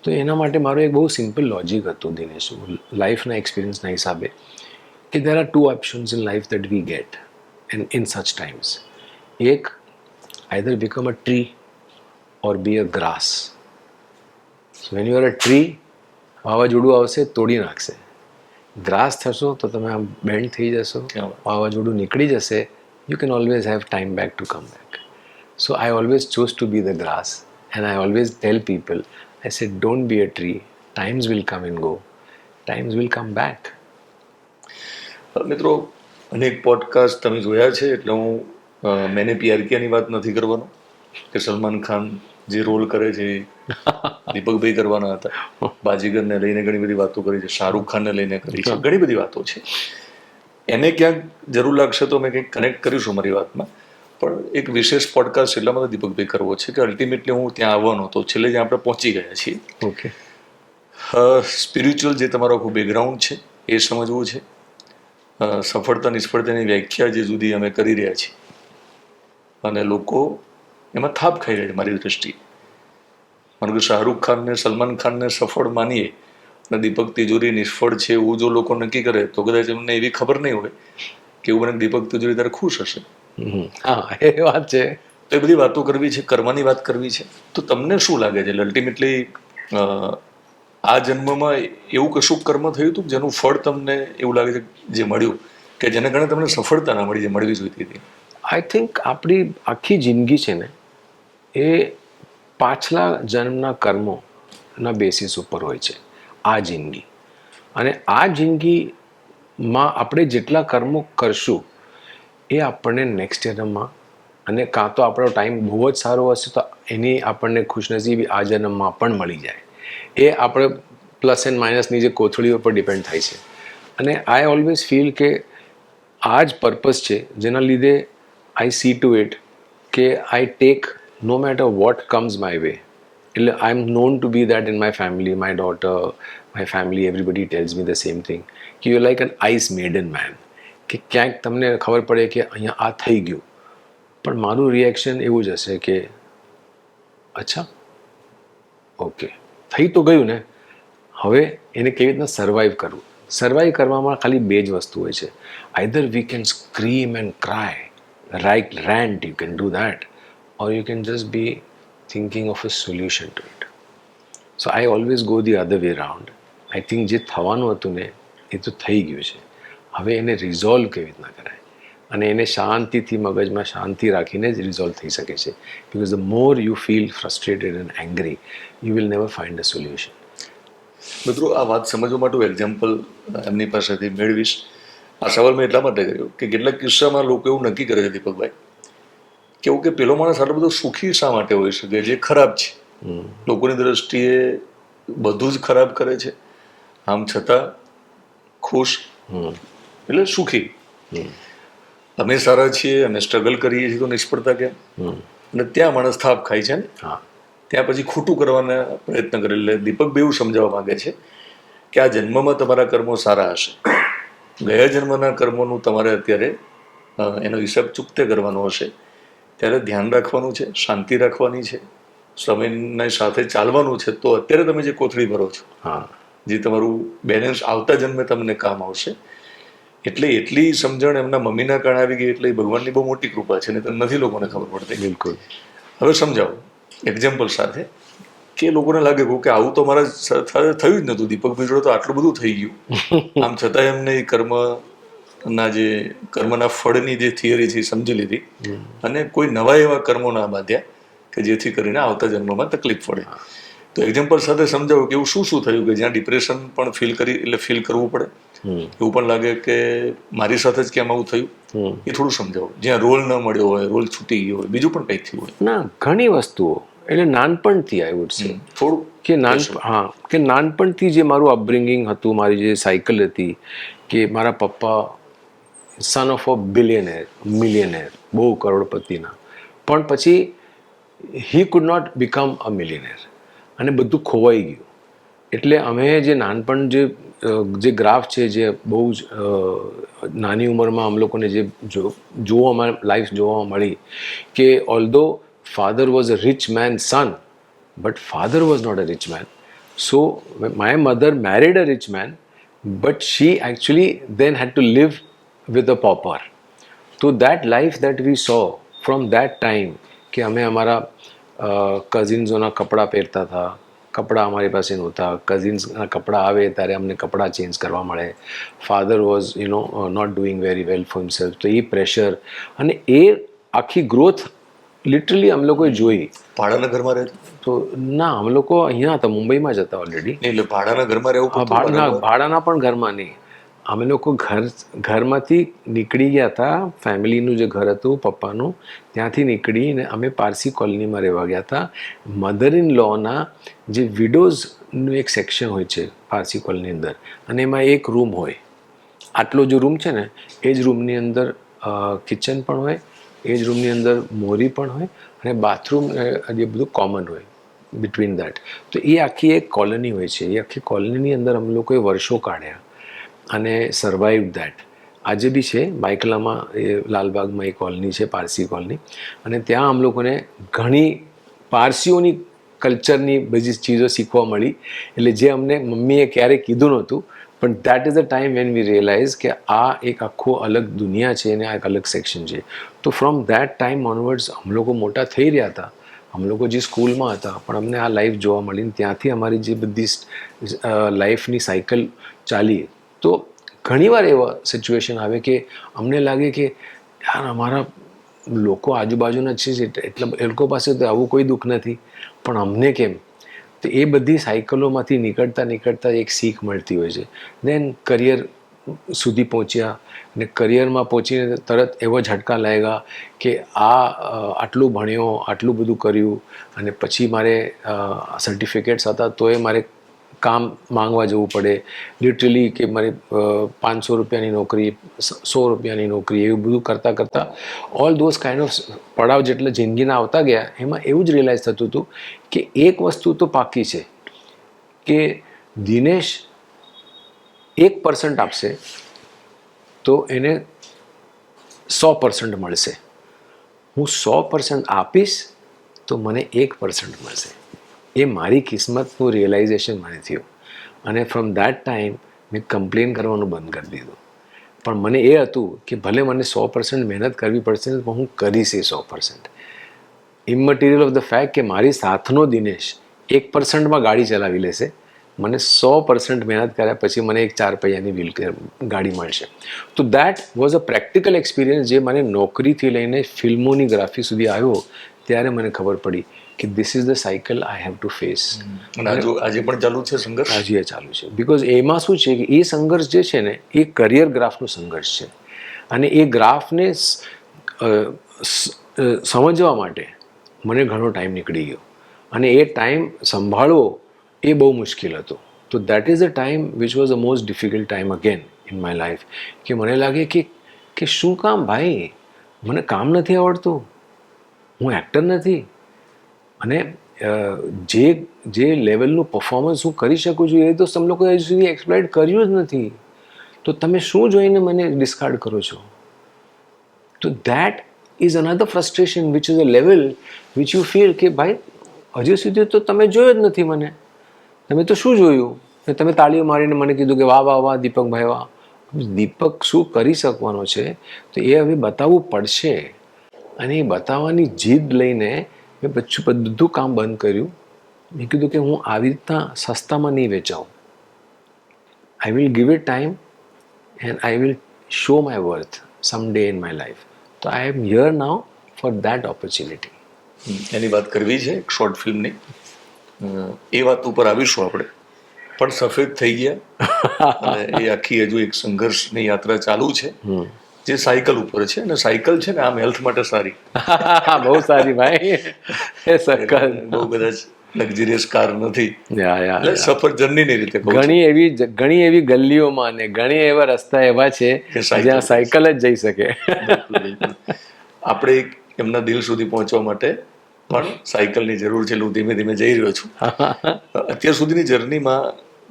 તો એના માટે મારું એક બહુ સિમ્પલ લોજિક હતું દિનેશ, લાઈફના એક્સપિરિયન્સના હિસાબે, કે there are two options in life that we get and in such times. એક, either become a tree or be a grass. So when you are a tree, વાવાઝોડું આવશે તોડી નાખશે. ગ્રાસ થશો તો તમે આમ બેન્ડ થઈ જશો, વાવાઝોડું નીકળી જશે, you can always have time back to come back. So I always chose to be the grass, and I always tell people, I said, don't be a tree. Times will come and go. Times will come back. મિત્રો, અનેક podcast તમે જોયા છે, એટલે હું મેને પ્યાર કિયાની વાત નથી કરવાનો, કે સલમાન ખાન જે રોલ કરે છે એ દીપકભાઈ કરવાના હતા. બાજીગરને લઈને ઘણી બધી વાતો કરી છે, શાહરૂખ ખાનને લઈને કરી છે, ઘણી બધી વાતો છે. એને ક્યાંક જરૂર લાગશે તો અમે કંઈક કનેક્ટ કરીશું મારી વાતમાં, પણ એક વિશેષ પોડકાસ્ટ એટલા માટે દીપકભાઈ કરવો છે કે અલ્ટિમેટલી હું ત્યાં આવવાનો હતો, છેલ્લે જ્યાં આપણે પહોંચી ગયા છીએ. ઓકે. સ્પિરિચ્યુઅલ જે તમારો આખું બેકગ્રાઉન્ડ છે એ સમજવું છે, સફળતા નિષ્ફળતાની વ્યાખ્યા જે સુધી અમે કરી રહ્યા છીએ, અને લોકો એમાં થાપ ખાઈ રહ્યા છે મારી દ્રષ્ટિએ. કારણ કે શાહરૂખ ખાનને, સલમાન ખાનને સફળ માનીએ અને દીપક તિજોરી નિષ્ફળ છે એવું જો લોકો નક્કી કરે તો કદાચ એમને એવી ખબર નહીં હોય કે એવું બને દીપક તિજોરી ત્યારે ખુશ હશે. હા, એ વાત છે. તો એ બધી વાતો કરવી છે, કર્મની વાત કરવી છે. તો તમને શું લાગે છે અલ્ટિમેટલી આ જન્મમાં એવું કશું કર્મ થયું હતું જેનું ફળ તમને એવું લાગે છે જે મળ્યું, કે જેને કારણે તમને સફળતા ના મળી જે મળવી જોઈતી હતી? આઈ થિંક આપણી આખી જિંદગી છે ને એ પાછલા જન્મના કર્મોના બેસિસ ઉપર હોય છે આ જિંદગી. અને આ જિંદગીમાં આપણે જેટલા કર્મો કરશું એ આપણને નેક્સ્ટ જન્મમાં, અને કાં તો આપણો ટાઈમ બહુ જ સારો હશે તો એની આપણને ખુશનસીબી આ જન્મમાં પણ મળી જાય. એ આપણે પ્લસ એન્ડ માઇનસની જે કોથળીઓ પર ડિપેન્ડ થાય છે. અને આઈ ઓલવેઝ ફીલ કે આ જ પર્પઝ છે જેના લીધે આઈ સી ટુ ઇટ કે I take no matter what comes my way. એટલે I am known to be that in my family, my daughter, my family, everybody tells me the same thing કે you like an ice maiden man, કે ક્યાંક તમને ખબર પડે કે અહીંયા આ થઈ ગયું, પણ મારું રિએક્શન એવું જ હશે કે અચ્છા, ઓકે, થઈ તો ગયું ને, હવે એને કેવી રીતના સર્વાઈવ કરવું. સર્વાઈવ કરવામાં ખાલી બે જ વસ્તુ હોય છે, either we can scream and cry, right rant, you can do that, or you can just be thinking of a solution to it. So I always go the other way round. I think જે થવાનું હતું ને એ તો થઈ ગયું છે, હવે એને રિઝોલ્વ કેવી રીતના કરાય, અને એને શાંતિથી મગજમાં શાંતિ રાખીને જ રિઝોલ્વ થઈ શકે છે. Because the more you feel frustrated and angry, you will never find a solution. મિત્રો, આ વાત સમજવા માટે હું એક્ઝામ્પલ એમની પાસેથી મેળવીશ. આ સવાલ મેં એટલા માટે કર્યો કે કેટલાક કિસ્સામાં લોકો એવું નક્કી કરે છે દીપકભાઈ કેવું કે પેલો માણસ આટલો બધો સુખી શા માટે હોઈ શકે જે ખરાબ છે, લોકોની દ્રષ્ટિએ બધું જ ખરાબ કરે છે, આમ છતાં ખુશ એટલે સુખી. અમે સારા છીએ, અમે સ્ટ્રગલ કરીએ છીએ તો નિષ્ફળતા કેમ? અને ત્યાં માણસ થાપ ખાય છે ને. હા, ત્યાં પછી ખોટું કરવાના પ્રયત્ન કરે. એટલે દીપકભાઈ એવું સમજાવવા માંગે છે કે આ જન્મમાં તમારા કર્મો સારા હશે, ગયા જન્મના કર્મોનું તમારે અત્યારે એનો હિસાબ ચૂકતે કરવાનો હશે. ત્યારે ધ્યાન રાખવાનું છે, શાંતિ રાખવાની છે, સમયની સાથે ચાલવાનું છે. તો અત્યારે તમે જે કોથળી ભરો છો, હા, જે તમારું બેલેન્સ આવતા જન્મે તમને કામ આવશે. એટલે એટલી સમજણ એમના મમ્મીના કારણે આવી ગઈ, એટલે એ ભગવાનની બહુ મોટી કૃપા છે ને, તો નથી લોકોને ખબર પડતી. બિલકુલ. હવે સમજાવો એક્ઝામ્પલ સાથે કે લોકોને લાગે કે આવું તો મારા સાથે થયું જ નહોતું, દીપકભાઈ જોડે તો આટલું બધું થઈ ગયું, આમ છતાં એમને એ કર્મના જે કર્મના ફળની જે થિયરી છે એ સમજી લીધી અને કોઈ નવા એવા કર્મો ના બાંધ્યા કે જેથી કરીને આવતા જન્મમાં તકલીફ પડે. તો એક્ઝામ્પલ સાથે સમજાવો કે એવું શું થયું કે જ્યાં ડિપ્રેશન પણ ફીલ કરવું પડે, એવું પણ લાગે કે મારી સાથે જ કેમ આવું થયું, એ થોડું સમજાવો. જ્યાં રોલ ન મળ્યો હોય, રોલ છૂટી ગયો હોય, બીજું પણ કંઈક થયું હોય. ના, ઘણી વસ્તુઓ એટલે નાનપણથી આઈ વુડ સે થોડું કે નાનપણથી જે મારું અપબ્રિંગિંગ હતું, મારી જે સાયકલ હતી કે મારા પપ્પા સન ઓફ અ મિલિયનેર, બહુ કરોડપતિના, પણ પછી he could not become a millionaire અને બધું ખોવાઈ ગયું. એટલે અમે જે નાનપણ જે ગ્રાફ છે, જે બહુ જ નાની ઉંમરમાં અમ લોકોને જે લાઈફ જોવા મળી કે although father was a rich man son, but father was not a rich man. So my mother married a rich man, but she actually then had to live with a pauper. So that life that we saw from that time કે અમે અમારા કઝિન્સોના કપડાં પહેરતા હતા, કપડાં અમારી પાસે નહોતા, કઝિન્સના કપડાં આવે ત્યારે અમને કપડાં ચેન્જ કરવા મળે. Father was not doing very well for himself. તો એ પ્રેશર અને એ આખી ગ્રોથ લિટરલી અમે લોકોએ જોઈ. ભાડાના ઘરમાં રહેતું? તો ના, અમે લોકો અહીંયા હતા, મુંબઈમાં જ હતા ઓલરેડી. એટલે ભાડાના ઘરમાં રહેવું પડતું? ભાડાના પણ ઘરમાં નહીં. અમે લોકો ઘરમાંથી નીકળી ગયા હતા, ફેમિલીનું જે ઘર હતું પપ્પાનું, ત્યાંથી નીકળીને અમે પારસી કોલોનીમાં રહેવા ગયા હતા. મધર ઇન લોના જે વિડોઝનું એક સેક્શન હોય છે પારસી કોલોની અંદર, અને એમાં એક રૂમ હોય. આટલો જે રૂમ છે ને, એ જ રૂમની અંદર કિચન પણ હોય, એ જ રૂમની અંદર મોરી પણ હોય અને બાથરૂમ જે બધું કોમન હોય બિટવીન દેટ. તો એ આખી એક કોલોની હોય છે. એ આખી કોલોનીની અંદર અમે લોકોએ વર્ષો કાઢ્યા અને સર્વાઈવ દેટ. આજે બી છે બાયકલામાં, એ લાલબાગમાં એ કોલોની છે, પારસી કોલોની, અને ત્યાં આમ લોકોને ઘણી પારસીઓની કલ્ચરની બધી ચીજો શીખવા મળી. એટલે જે અમને મમ્મીએ ક્યારેય કીધું નહોતું, પણ that is the time when we realise કે આ એક આખો અલગ દુનિયા છે અને આ એક અલગ સેક્શન છે. તો ફ્રોમ દેટ ટાઈમ ઓનવર્ડ્સ અમે લોકો મોટા થઈ રહ્યા હતા. અમે લોકો જે સ્કૂલમાં હતા, પણ અમને આ લાઈફ જોવા મળી. ત્યાંથી અમારી જે બધી લાઈફની સાયકલ ચાલી. તો ઘણીવાર એવા સિચ્યુએશન આવે કે અમને લાગે કે યાર અમારા લોકો આજુબાજુના છે, એટલે એ લોકો પાસે તો આવું કોઈ દુઃખ નથી, પણ અમને કેમ? તો એ બધી સાયકલોમાંથી નીકળતા એક શીખ મળતી હોય છે. દેન કરિયર સુધી પહોંચ્યા અને કરિયરમાં પહોંચીને તરત એવો ઝટકા લાગ્યા કે આટલું ભણ્યો, આટલું બધું કર્યું, અને પછી મારે સર્ટિફિકેટ્સ હતા તોય મારે કામ માંગવા જવું પડે. લિટરલી કે મારે 500 રૂપિયાની નોકરી, 100 રૂપિયાની નોકરી, એવું બધું કરતાં ઓલ ધોઝ કાઇન્ડ ઓફ પડાવ જેટલા જિંદગીના આવતા ગયા, એમાં એવું જ રિયલાઇઝ થતું હતું કે એક વસ્તુ તો પાકી છે કે દિનેશ 1% આપશે તો એને 100% મળશે. હું 100% આપીશ તો મને 1% મળશે. એ મારી કિસ્મતનું રિયલાઇઝેશન મને થયું. અને ફ્રોમ દેટ ટાઈમ મેં કમ્પ્લેન કરવાનું બંધ કરી દીધું. પણ મને એ હતું કે ભલે મને 100% મહેનત કરવી પડશે, પણ હું કરીશ એ 100%. ઇમમટીરિયલ ઓફ ધ ફેક્ટ કે મારી સાથનો દિનેશ 1%માં ગાડી ચલાવી લેશે, મને 100% મહેનત કર્યા પછી મને એક 4 પૈયાની વ્હીલચેર ગાડી મળશે. તો that was a practical experience જે મને નોકરીથી લઈને ફિલ્મોની ગ્રાફી સુધી આવ્યો. ત્યારે મને ખબર પડી કે this is the cycle I have to face. અને આજે પણ ચાલુ છે સંઘર્ષ? આજે ચાલુ છે. બિકોઝ એમાં શું છે કે એ સંઘર્ષ જે છે ને, એ કરિયર ગ્રાફનો સંઘર્ષ છે. અને એ ગ્રાફને સમજવા માટે મને ઘણો ટાઈમ નીકળી ગયો, અને એ ટાઈમ સંભાળવો એ બહુ મુશ્કેલ હતો. તો that is a time which was the most difficult time again in my life. કે મને લાગે કે શું કામ ભાઈ, મને કામ નથી આવડતું, હું એક્ટર નથી. અને જે લેવલનું પરફોર્મન્સ હું કરી શકું છું એ તો તમે લોકોએ હજુ સુધી એક્સપ્લોઇટ કર્યું જ નથી. તો તમે શું જોઈને મને ડિસ્કાર્ડ કરો છો? તો that is another frustration which is a level which you feel કે ભાઈ હજુ સુધી તો તમે જોયો જ નથી મને. તમે તો શું જોયું? તમે તાળીઓ મારીને મને કીધું કે વાહ વાહ વાહ દીપકભાઈ વાહ. દીપક શું કરી શકવાનો છે તો એ હવે બતાવવું પડશે. અને એ બતાવવાની જીદ લઈને મેં બધું કામ બંધ કર્યું. મેં કીધું કે હું આવી રીતના સસ્તામાં નહીં વેચાઉં. I will give it time and I will show my worth some day in my life. તો I am here now for that opportunity. એની વાત કરવી છે એક શોર્ટ ફિલ્મની. એ વાત ઉપર આવીશું આપણે. પણ સફેદ થઈ ગયા અને એ આખી હજુ એક સંઘર્ષની યાત્રા ચાલુ છે જે સાયકલ ઉપર છે. અને સાયકલ છે ને આમ હેલ્થ માટે સારી. બહુ સારી ભાઈ. એ સકલ બહુ કદાચ લક્ઝરિયસ કાર નથી. યા એટલે સફરજનની રીતે કહું છું. ઘણી એવી ગલીઓમાં ને ઘણી એવા રસ્તા એવા છે કે સાયકલ જ્યાં સાયકલ જ જઈ શકે. બિલકુલ. આપણે એમના દિલ સુધી પહોંચવા માટે પણ સાયકલની જરૂર છે. હું ધીમે ધીમે જઈ રહ્યો છું. અત્યાર સુધીની જર્નીમાં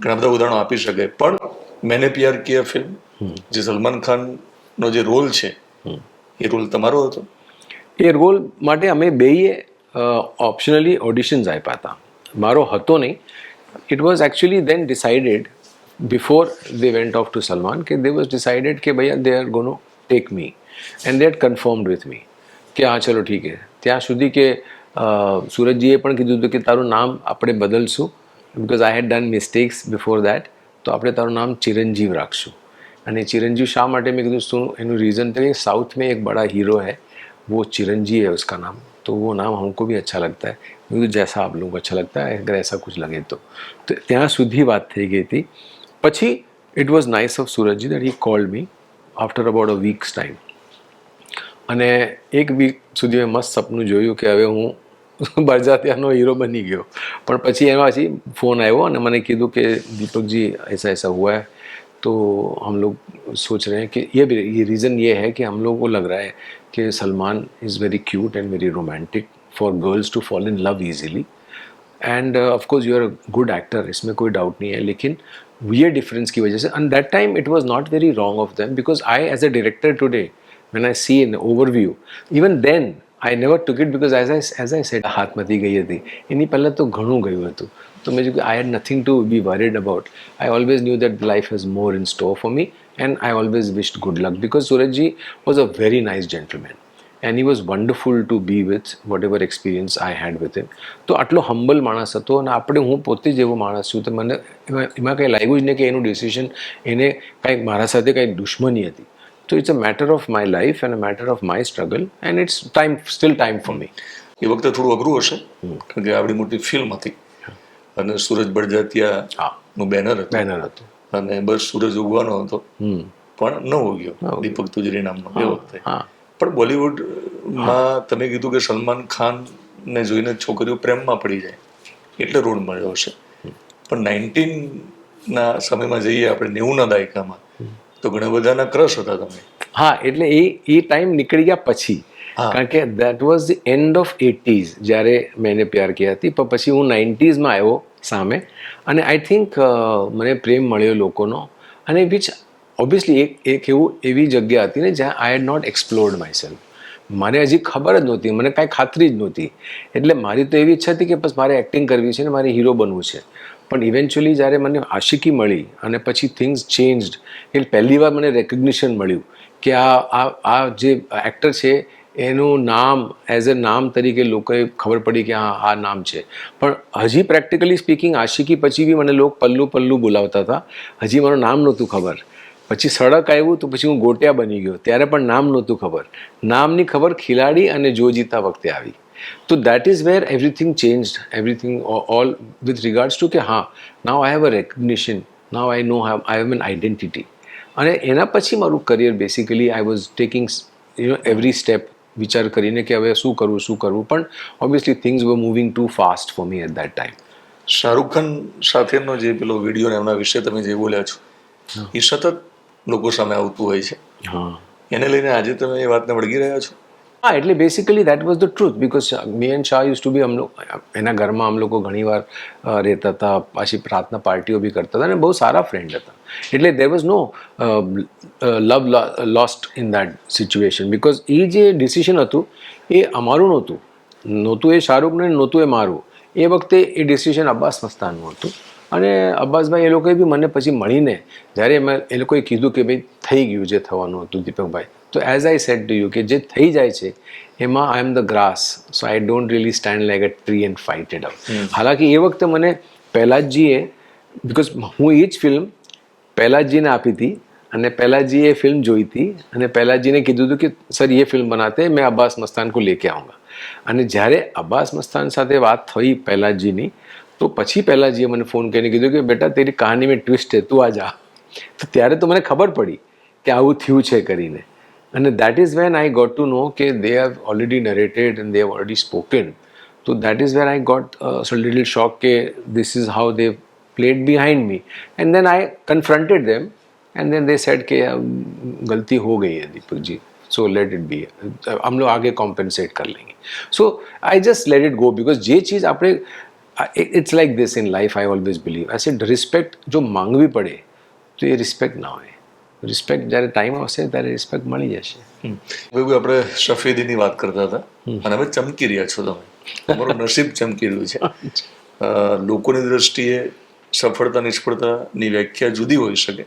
ઘણા બધા ઉદાહરણો આપી શકાય. પણ મેને પ્યાર કિયા ફિલ્મ જે સલમાન ખાનનો જે રોલ છે એ રોલ તમારો હતો? એ રોલ માટે અમે બેઈએ ઓપ્શનલી ઓડિશન્સ આપ્યા હતા. મારો હતો નહીં. It was actually then decided before they went off to Salman કે દે વોઝ ડિસાઇડેડ કે ભૈયા they are gonna take me and they had confirmed with me કે હા ચલો ઠીક છે. ત્યાં સુધી કે સુરજજીએ પણ કીધું હતું કે તારું નામ આપણે બદલશું because I had done mistakes before that. તો આપણે તારું નામ ચિરંજીવ રાખશું. અને ચિरंजीव शा माटे मैं कहा सुन एनु रीज़न तो साउथ में एक बड़ा हीरो है वो चिरंजीव है उसका नाम. तो वो नाम हमको भी अच्छा लगता है. मुझे जैसा आप लोगों को अच्छा लगता है अगर ऐसा कुछ लगे तो ત્યાં સુધી વાત થઈ ગઈ હતી. પછી it was nice of Surajji that he called me after about a weeks time. અને એક વીક સુધી મેં મસ્ત સપનું જોયું કે હવે હું બરજાતિયાનો હીરો બની ગયો. પણ પછી એમાં પછી ફોન આવ્યો અને મને કીધું કે દીપકજી ऐसा ऐसा हुआ है तो हम लोग सोच रहे हैं कि ये रीज़न ये है कि हम लोगों को लग रहा है कि Salman is very cute and very romantic for girls to fall in love easily and of course you are a good actor, इसमें कोई डाउट नहीं है. लेकिन ये डिफरेंस की वजह से and that time it was not very wrong of them because I as a director today when I see an overview even then I never took it because as I said Hathmati गई थी એની પહેલાં તો ઘણું ગયું હતું. તો મેં જો I had nothing to be worried about. I always knew that life has more in store for me and I always wished good luck because Surajji was a very nice gentleman and he was wonderful to be with whatever experience I had with him. તો આટલો humble માણસ હતો અને હું પોતે જ એવો માણસ છું તો મને એમાં કંઈ લાગ્યું જ નહીં કે એનું ડિસિઝન એને કાંઈ મારા સાથે કાંઈ દુશ્મની હતી. તો it's a matter of my life and a matter of my struggle and it's still time for me. એ વખતે થોડું અઘરું હશે કારણ કે આવડી મોટી ફિલ્મ હતી અને સૂરજ બળજાતિયાનું બેનર હતું અને બસ સૂરજ ઉગવાનો હતો પણ ન ઉગ્યો દીપક તુજરી નામનો એ વખતે. પણ બોલિવૂડમાં તમે કીધું કે સલમાન ખાનને જોઈને છોકરીઓ પ્રેમમાં પડી જાય એટલે રોલ મળ્યો હશે. પણ 19ના સમયમાં જઈએ આપણે 90ના દાયકામાં તો ઘણા બધાના ક્રશ હતા તમે. હા એટલે એ ટાઈમ નીકળી ગયા પછી કારણ કે that was the end of 80s જ્યારે મેને પ્યાર કિયા હતી. પણ પછી હું 90sમાં આવ્યો સામે અને આઈ થિંક મને પ્રેમ મળ્યો લોકોનો અને વિચ ઓબ્વિયસલી એક એવી જગ્યા હતી ને જ્યાં આઈ હેડ નોટ એક્સપ્લોર્ડ માય સેલ્ફ. મને હજી ખબર જ નહોતી, મને કાંઈ ખાતરી જ નહોતી. એટલે મારી તો એવી ઈચ્છા હતી કે બસ મારે એક્ટિંગ કરવી છે ને મારે હીરો બનવું છે. પણ ઇવેન્ચ્યુઅલી જ્યારે મને આશિકી મળી અને પછી થિંગ્સ ચેન્જડ એટલે પહેલી વાર મને રેકગ્નિશન મળ્યું કે આ જે એક્ટર છે એનું નામ એઝ અ નામ તરીકે લોકોએ ખબર પડી કે હા આ નામ છે. પણ હજી પ્રેક્ટિકલી સ્પીકિંગ આશિકી પછી બી મને લોકો પલ્લુ બોલાવતા હતા. હજી મારું નામ નહોતું ખબર. પછી સડક આવ્યું તો પછી હું ગોટિયા બની ગયો ત્યારે પણ નામ નહોતું ખબર. નામની ખબર ખિલાડી અને જો જીતા વખતે આવી. તો that is where everything changed everything all with regards to કે હા now I have a recognition, now I know I have an identity. અને એના પછી મારું career basically I was taking every step વિચાર કરીને કે હવે શું કરવું પણ obviously things were moving too fast for me at that time. Shahrukh Khan સાથેનો જે પેલો વિડીયો ને એમના વિશે તમે જે બોલ્યા છો એ સતત લોકો સામે આવતું હોય છે. એને લઈને આજે તમે એ વાતને વળગી રહ્યા છો? હા એટલે basically that was the truth because me and Shah used to be એના ઘરમાં આમ લોકો ઘણીવાર રહેતા હતા, પાછી પ્રાર્થના પાર્ટીઓ બી કરતા હતા અને બહુ સારા ફ્રેન્ડ હતા. એટલે there was no love lost in that situation because એ જે ડિસિઝન હતું એ અમારું નહોતું એ શાહરૂખનું નહોતું એ મારું. એ વખતે એ ડિસિઝન અબ્બાસ મસ્તાનનું હતું અને અબ્બાસભાઈ એ લોકોએ બી મને પછી મળીને જ્યારે એ લોકોએ કીધું કે ભાઈ થઈ ગયું જે થવાનું હતું દીપકભાઈ, તો as I said to you કે જે થઈ જાય છે એમાં I am the grass, so I don't really stand like a tree and fight it out. હાલાકી એ વખતે મને પહેલાજીએ, બિકોઝ હું એ જ ફિલ્મ પહેલાજીને આપી હતી અને પહેલાજીએ એ ફિલ્મ જોઈ હતી અને પહેલાજીને કીધું હતું કે સર ये फिल्म बनाते हैं, मैं अब्बास मस्तान को लेके आऊँगा. અને જ્યારે અબ્બાસ મસ્તાન સાથે વાત થઈ પહેલાજીની તો પછી પહેલાજીએ મને ફોન કરીને કીધું કે બેટા તેરી કહાની મેં ટ્વિસ્ટ છે, તું આ જા. તો ત્યારે તો મને ખબર પડી કે આવું થયું છે કરીને. અને that is when I got to know કે they have already narrated and they have already spoken. તો that is where I got little shock કે this is how they played behind me. And then I confronted them and then they said कि गलती हो गई है Deepak ji, so let it be, हम लोग आगे कॉम्पेंसेट कर लेंगे. So I just let it go because જે ચીજ આપણે it's like this in life I always believe I said respect જો માંગવી પડે તો એ રિસ્પેક્ટ ના હોય. રિસ્પેક્ટ જ્યારે ટાઈમ આવશે ત્યારે રિસ્પેક્ટ મળી જશે. હવે આપણે સફેદીની વાત કરતા હતા અને હવે ચમકી રહ્યા છો તમે, તમારું નસીબ ચમકી રહ્યું છે. લોકોની દ્રષ્ટિએ સફળતા નિષ્ફળતાની વ્યાખ્યા જુદી હોઈ શકે,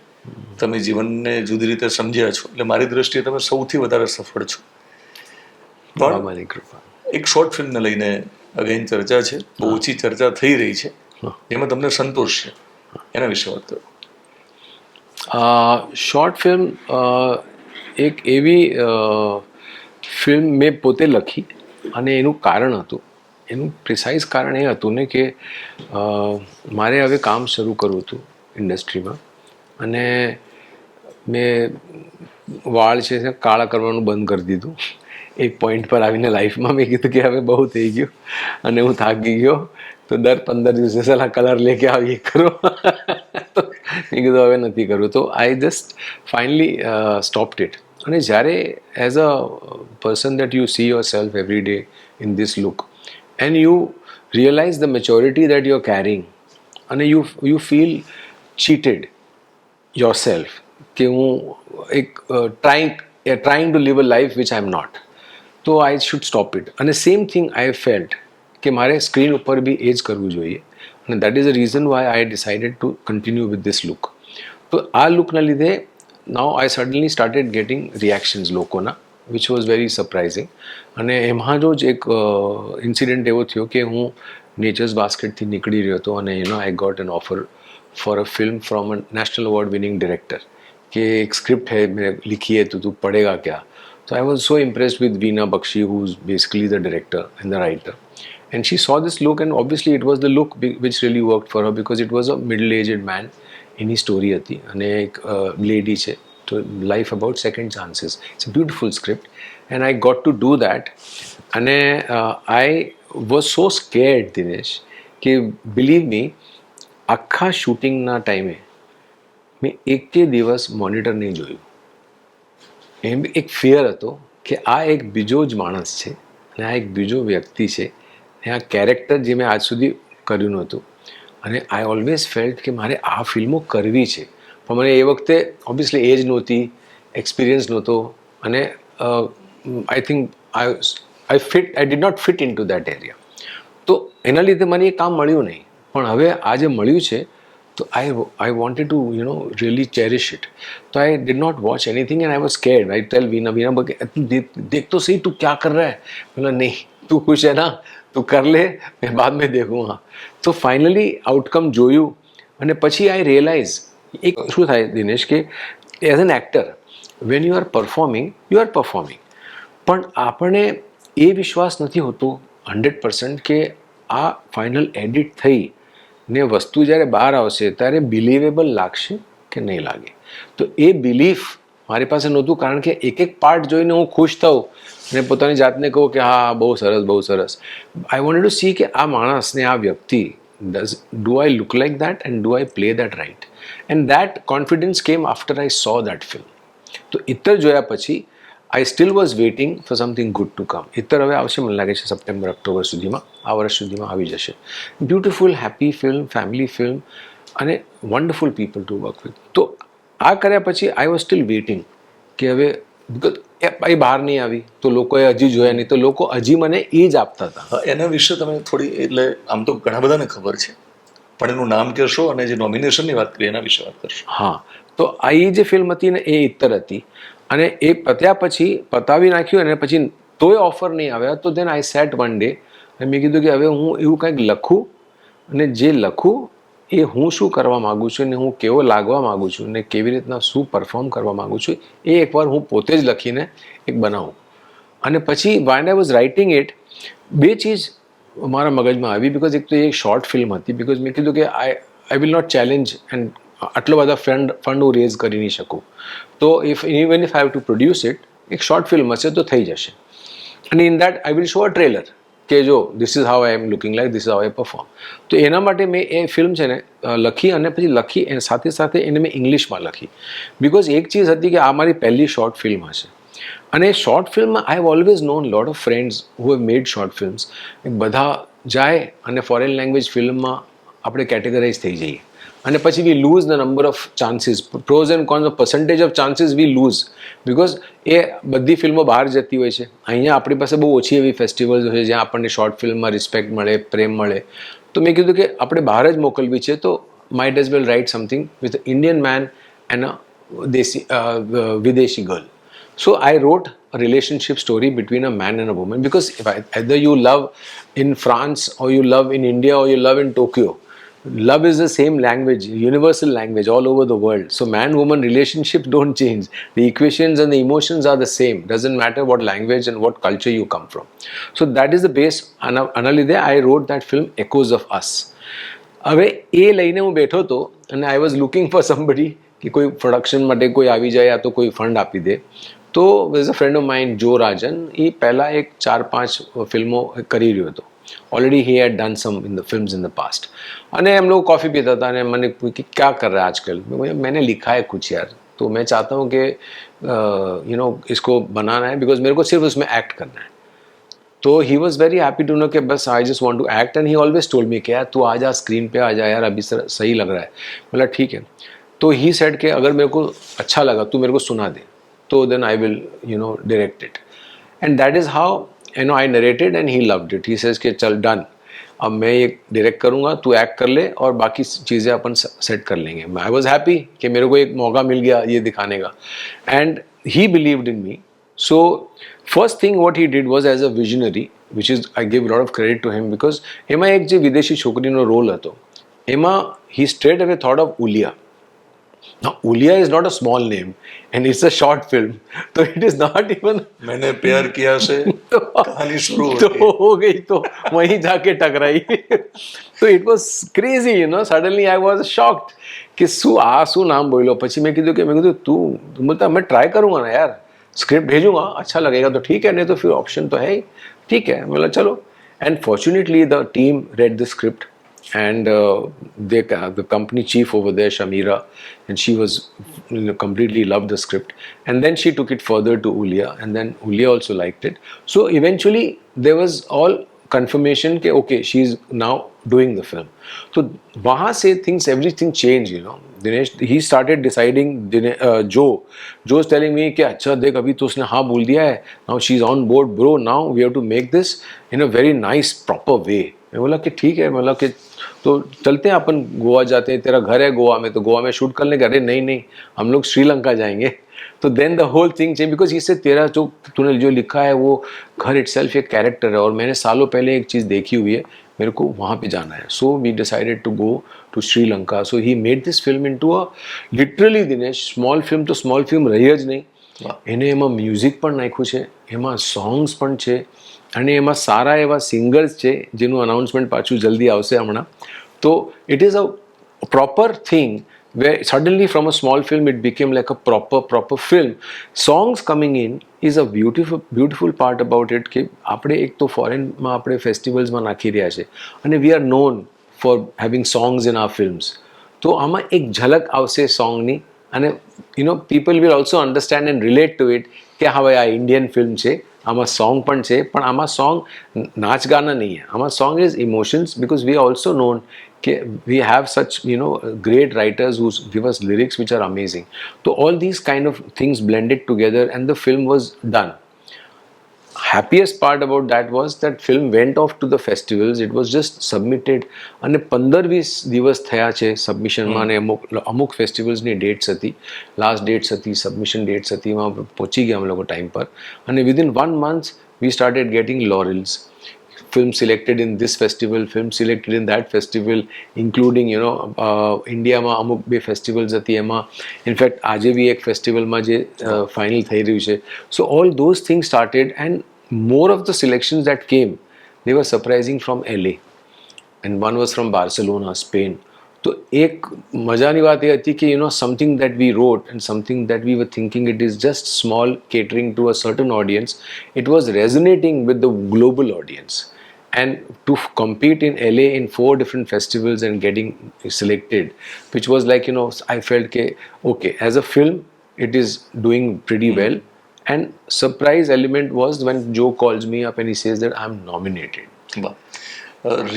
તમે જીવનને જુદી રીતે સમજ્યા છો, એટલે મારી દ્રષ્ટિએ તમે સૌથી વધારે સફળ છો. પણ એક શોર્ટ ફિલ્મને લઈને અગેન ચર્ચા છે, બહુ ઓછી ચર્ચા થઈ રહી છે, એમાં તમને સંતોષ છે, એના વિશે વાત કરો. શોર્ટ ફિલ્મ એક એવી ફિલ્મ મેં પોતે લખી અને એનું કારણ હતું, એનું પ્રિસાઇઝ કારણ એ હતું ને કે મારે હવે કામ શરૂ કરવું હતું ઇન્ડસ્ટ્રીમાં અને મેં વાળ છે કાળા કરવાનું બંધ કરી દીધું. એક પોઈન્ટ પર આવીને લાઈફમાં મેં કીધું કે હવે બહુ થઈ ગયું અને હું થાકી ગયો, તો દર 15 દિવસે સલા કલર લેકે આવીએ કરો. તો મેં કીધું હવે નથી કરવું, તો I just finally stopped it. અને જ્યારે as a person that you see yourself every day in this look and you realise the maturity that you are carrying અને you feel cheated yourself કે હું એક trying to live a life which I am not, તો I should stop it. અને same thing I felt કે મારે screen ઉપર બી એ જ કરવું જોઈએ અને that is a reason why I decided to continue with this look. તો આ લુકના લીધે નાઉ આઈ સડનલી સ્ટાર્ટેડ ગેટિંગ રિએક્શન્સ લોકોના વિચ વોઝ વેરી સરપ્રાઇઝિંગ. અને એમાં જ એક ઇન્સિડન્ટ એવો થયો કે હું નેચર્સ બાસ્કેટથી નીકળી રહ્યો હતો અને I got an offer for a film from a national award winning director कि एक स्क्रिप्ट है मैंने लिखी है तो तू पढ़ेगा क्या. तो I was so impressed with Veena Bakshi who is basically the director and the writer and she saw this look and obviously it was the look which really worked for her because it was a middle aged man. એની story હતી અને એક lady છે, તો life about second chances. It's a beautiful script and I got to do that. અને I was so scared Dinesh કે believe me આખા શૂટિંગના ટાઈમે મેં એકે દિવસ મોનિટર નહીં જોયું. એમ એક ફિયર હતો કે આ એક બીજો જ માણસ છે અને આ એક બીજો વ્યક્તિ છે અને આ કેરેક્ટર જે મેં આજ સુધી કર્યું નહોતું. અને આઈ ઓલવેઝ ફેલ્ટ કે મારે આ ફિલ્મો કરવી છે, પણ મને એ વખતે ઓબ્વિયસલી એજ નહોતી, એક્સપિરિયન્સ નહોતો અને I think I did not fit in to that area. તો એના લીધે મને એ કામ મળ્યું નહીં. પણ હવે આ જે મળ્યું છે તો I wanted to really cherish it. તો I did not watch anything and I was scared. I tell Veena તું देख तो सही, તું क्या कर रहा है. बोला नहीं, તું खुश है ना, તું કર લે, મેં બાદ મેં દેખूंगा. તો ફાઇનલી આઉટકમ જોયું અને પછી આઈ રિયલાઇઝ એક શું થાય દિનેશ કે as an actor van you R performing પણ આપણને એ વિશ્વાસ નથી હોતો 100% કે આ ફાઇનલ એડિટ થઈ ને વસ્તુ જ્યારે બહાર આવશે ત્યારે બિલીવેબલ લાગશે કે નહીં લાગે. તો એ બિલીફ મારી પાસે નહોતું, કારણ કે એક પાર્ટ જોઈને હું ખુશ થઉં અને પોતાની જાતને કહું કે હા બહુ સરસ બહુ સરસ. આઈ વોન્ટેડ ટુ સી કે આ માણસને આ વ્યક્તિ do I look like that and do I play that right. And that confidence came after I saw that film. તો ઇતર જોયા પછી I still was waiting for something good to come. Ittar હવે આવશે મને લાગે છે સપ્ટેમ્બર ઓક્ટોબર સુધીમાં, આ વર્ષ સુધીમાં આવી જશે. Beautiful happy film, family film અને wonderful people to work with. તો આ કર્યા પછી આઈ વોઝ સ્ટીલ વેઇટિંગ કે હવે એ બહાર નહીં આવી તો લોકોએ હજી જોયા નહીં, તો લોકો હજી મને એ જ આપતા હતા. હા, એના વિશે તમે થોડી, એટલે આમ તો ઘણા બધાને ખબર છે, પણ એનું નામ કહેશો અને જે નોમિનેશનની વાત કરીએ એના વિશે વાત કરશો. હા, તો આ એ જે ફિલ્મ હતી ને એ ઇત્તર હતી, અને એ પત્યા પછી પતાવી નાખ્યું અને પછી તોય ઓફર નહીં આવ્યા. તો દેન આઈ સેટ વન ડે અને મેં કીધું કે હવે હું એવું કંઈક લખું, અને જે લખું એ હું શું કરવા માગું છું, ને હું કેવો લાગવા માગું છું, ને કેવી રીતના શું પરફોર્મ કરવા માગું છું, એ એકવાર હું પોતે જ લખીને એક બનાવું. અને પછી while I was writing it, બે ચીજ મારા મગજમાં આવી. બિકોઝ એક તો એ શોર્ટ ફિલ્મ હતી, બિકોઝ મેં કીધું કે I will not challenge and આટલો બધા ફંડ હું રેઝ કરી નહીં શકું. તો even if I have to produce it, એક શોર્ટ ફિલ્મ હશે તો થઈ જશે. અને in that I will show a trailer કે જો this is how I am looking like, this is how I perform. તો એના માટે મેં એ ફિલ્મ છે ને લખી, અને પછી લખી એને સાથે સાથે એને મેં ઇંગ્લિશમાં લખી. બિકોઝ એક ચીજ હતી કે આ મારી પહેલી શોર્ટ ફિલ્મ હશે. અને શોર્ટ ફિલ્મમાં I have always non lot of friends who have made short films. બધા જાય અને ફોરેન લેંગ્વેજ ફિલ્મમાં આપણે કેટેગરાઇઝ થઈ જઈએ, અને પછી we lose the number of chances, pros and cons, percentage of chances we lose. Because એ બધી ફિલ્મો બહાર જતી હોય છે. અહીંયા આપણી પાસે બહુ ઓછી એવી ફેસ્ટિવલ્સ હોય છે જ્યાં આપણને શોર્ટ ફિલ્મમાં રિસ્પેક્ટ મળે, પ્રેમ મળે. તો મેં કીધું કે આપણે બહાર જ મોકલવી છે, તો might as well write something with Indian man and a વિદેશી girl. So I wrote a relationship story between a man and a woman, because if either you love in France or you love in India or you love in Tokyo, love is the same language, universal language all over the world. So man-woman relationships don't change. The equations and the emotions are the same. Doesn't matter what language and what culture you come from. So that is the base. Analidhe I wrote that film Echoes of Us. હવે એ લઈને હું બેઠો હતો અને I was looking for somebody કે કોઈ production માટે કોઈ આવી જાય, યા તો કોઈ ફંડ આપી દે. તો was a friend of mine જો રાજન, એ પહેલાં એક 4-5 ફિલ્મો કરી રહ્યો હતો. Already he had done some in the films in the past. અને हम लोग कॉफ़ी पीता था અને મને कि क्या कर रहा है आजकल. मैंने लिखा है कुछ यार, तो मैं चाहता हूँ कि यू नो इसको बनाना है, बिकॉज मेरे को सिर्फ उसमें एक्ट करना है. तो he was very happy to know कि बस I just want to act, and he always told me कि यार तू आ जा स्क्रीन पे, आ जा यार, अभी सही लग रहा है. बोला ठीक है. तो ही सेड कि अगर मेरे को अच्छा लगा तू मेरे को सुना दे, तो then I will you know direct it. And that is how you know I narrated and he loved it. He says कि चल डन, अब मैं ये डायरेक्ट करूँगा, तू एक्ट कर ले और बाकी चीज़ें अपन सेट कर लेंगे. आई वॉज हैप्पी कि मेरे को एक मौका मिल गया ये दिखाने का, and he believed in me. So first thing what he did was, as a visionary, which is I give a lot of credit to him, because એમાં એક જે વિદેશી છોકરીનો રોલ હતો એમાં he straight away thought of Ulia. Now Ulia is not a small name and it's a short film, so it is not even मैंने प्यार किया से कहानी शुरू तो होती है. हो गई, तो वहीं जाके टकराई. तो it was crazy, you know, suddenly I was shocked कि શું નામ બોલ્યો. પછી મેં કીધું તું બોલતા मैं ट्राई करूँगा ना यार, स्क्रिप्ट भेजूंगा, अच्छा लगेगा तो ठीक है, नहीं तो फिर ऑप्शन तो है ही. ठीक है, बोला चलो. And fortunately the team read the script, and the company chief over there, Shamira, and she was completely loved the script, and then she took it further to Ulia, and then Ulia also liked it. So eventually there was all confirmation कि okay, she is now doing the film. So वहाँ से everything changed, you know. Dinesh, he started deciding. Joe was telling me कि अच्छा देख, अभी तो उसने हाँ बोल दिया है, now she's on board bro, now we have to make this in a very nice proper way. मैं बोला कि ठीक है, मतलब कि तो चलते हैं अपन गोवा जाते हैं, तेरा घर है गोवा में, तो गोवा में शूट कर लेंगे. अरे नहीं, हम लोग श्रीलंका जाएंगे. तो then the whole thing change, because इससे तेरा जो तूने जो लिखा है वो घर इटसेल्फ एक कैरेक्टर है, और मैंने सालों पहले एक चीज़ देखी हुई है, मेरे को वहाँ पे जाना है. So we decided to go to Sri Lanka. So he made this film into a literally Dinesh small film. તો સ્મોલ ફિલ્મ રહી જ નહીં, એને એમાં મ્યુઝિક પણ નાખ્યું છે, એમાં સોંગ્સ પણ છે, અને એમાં સારા એવા સિંગર્સ છે જેનું અનાઉન્સમેન્ટ પાછું જલ્દી આવશે હમણાં. તો it is a proper thing where suddenly from a small film it became like a proper film. Songs coming in is a beautiful part about it કે આપણે એક તો ફોરેનમાં આપણે ફેસ્ટિવલ્સમાં નાખી રહ્યા છે, અને we are known for having songs in our films. તો આમાં એક ઝલક આવશે સોંગની, અને you know people will also understand and relate to it કે હા ભાઈ આ ઇન્ડિયન ફિલ્મ છે, આમાં સોંગ પણ છે, પણ આમાં સોંગ નાચ ગાના નહીં है, આમાં song is emotions, because we also known કે we have such great writers who give us lyrics which are amazing. So all these kind of things blended together and the film was done. Happiest part about that was that film went off to the festivals. It was just submitted અને 15-20 દિવસ થયા છે સબમિશનમાં, અને અમુક ફેસ્ટિવલ્સની dates હતી, last dates હતી, submission dates હતી, એમાં પહોંચી ગયા અમે લોકો ટાઈમ પર, અને within 1 month we started getting laurels. Film selected in this festival, film selected in that festival, including ઇન્ડિયામાં અમુક 2 festivals હતી એમાં, ઇનફેક્ટ આજે બી એક ફેસ્ટિવલમાં જે ફાઇનલ થઈ રહ્યું છે. So all those things started and more of the selections that came, they were surprising from LA and one was from Barcelona, Spain. તો એક મજાની વાત એ હતી કે something that we wrote and something that we were thinking it is just small, catering to a certain audience, it was resonating with the global audience. And to compete in LA in 4 different festivals and getting selected, which was like, I felt okay, as a film it is doing pretty well. And surprise element was when Joe calls me up and he says that I'm nominated.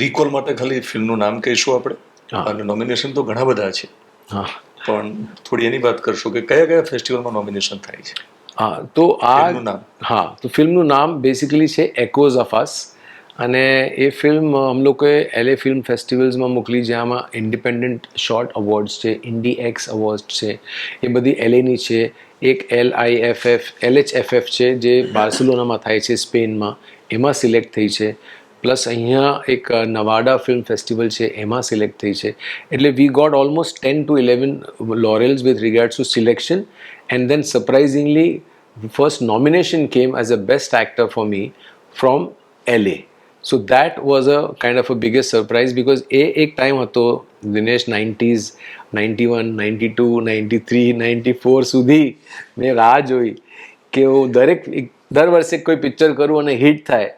Recall માટે ખાલી ફિલ્મનું નામ કહીશું આપણે, અને nomination તો ઘણા બધા છે, પણ થોડી એની વાત કરશો કે કયા કયા ફેસ્ટિવલમાં નોમિનેશન થાય છે? તો ફિલ્મનું નામ? તો ફિલ્મનું નામ બેસિકલી છે એકોઝ ઓફ અસ, અને એ ફિલ્મ અમ લોકોએ LA ફિલ્મ ફેસ્ટિવલ્સમાં મોકલી, જેમાં ઇન્ડિપેન્ડન્ટ શોર્ટ અવોર્ડ્સ છે, ઇન્ડી એક્સ અવોર્ડ્સ છે, એ બધી LAની છે. એક LHFF છે જે બાર્સેલોનામાં થાય છે સ્પેનમાં, એમાં સિલેક્ટ થઈ છે. પ્લસ અહીંયા એક નવાડા ફિલ્મ ફેસ્ટિવલ છે એમાં સિલેક્ટ થઈ છે. એટલે we got almost 10 to 11 laurels with regards to selection, and then surprisingly first nomination came as a best actor for me from LA. So that was a kind of a biggest surprise, because એક time હતો Dinesh, 90s, 91, 92, 93, 94 સુધી મેં રાહ જોઈ કે હું દર વર્ષે કોઈ પિક્ચર કરું અને હિટ થાય,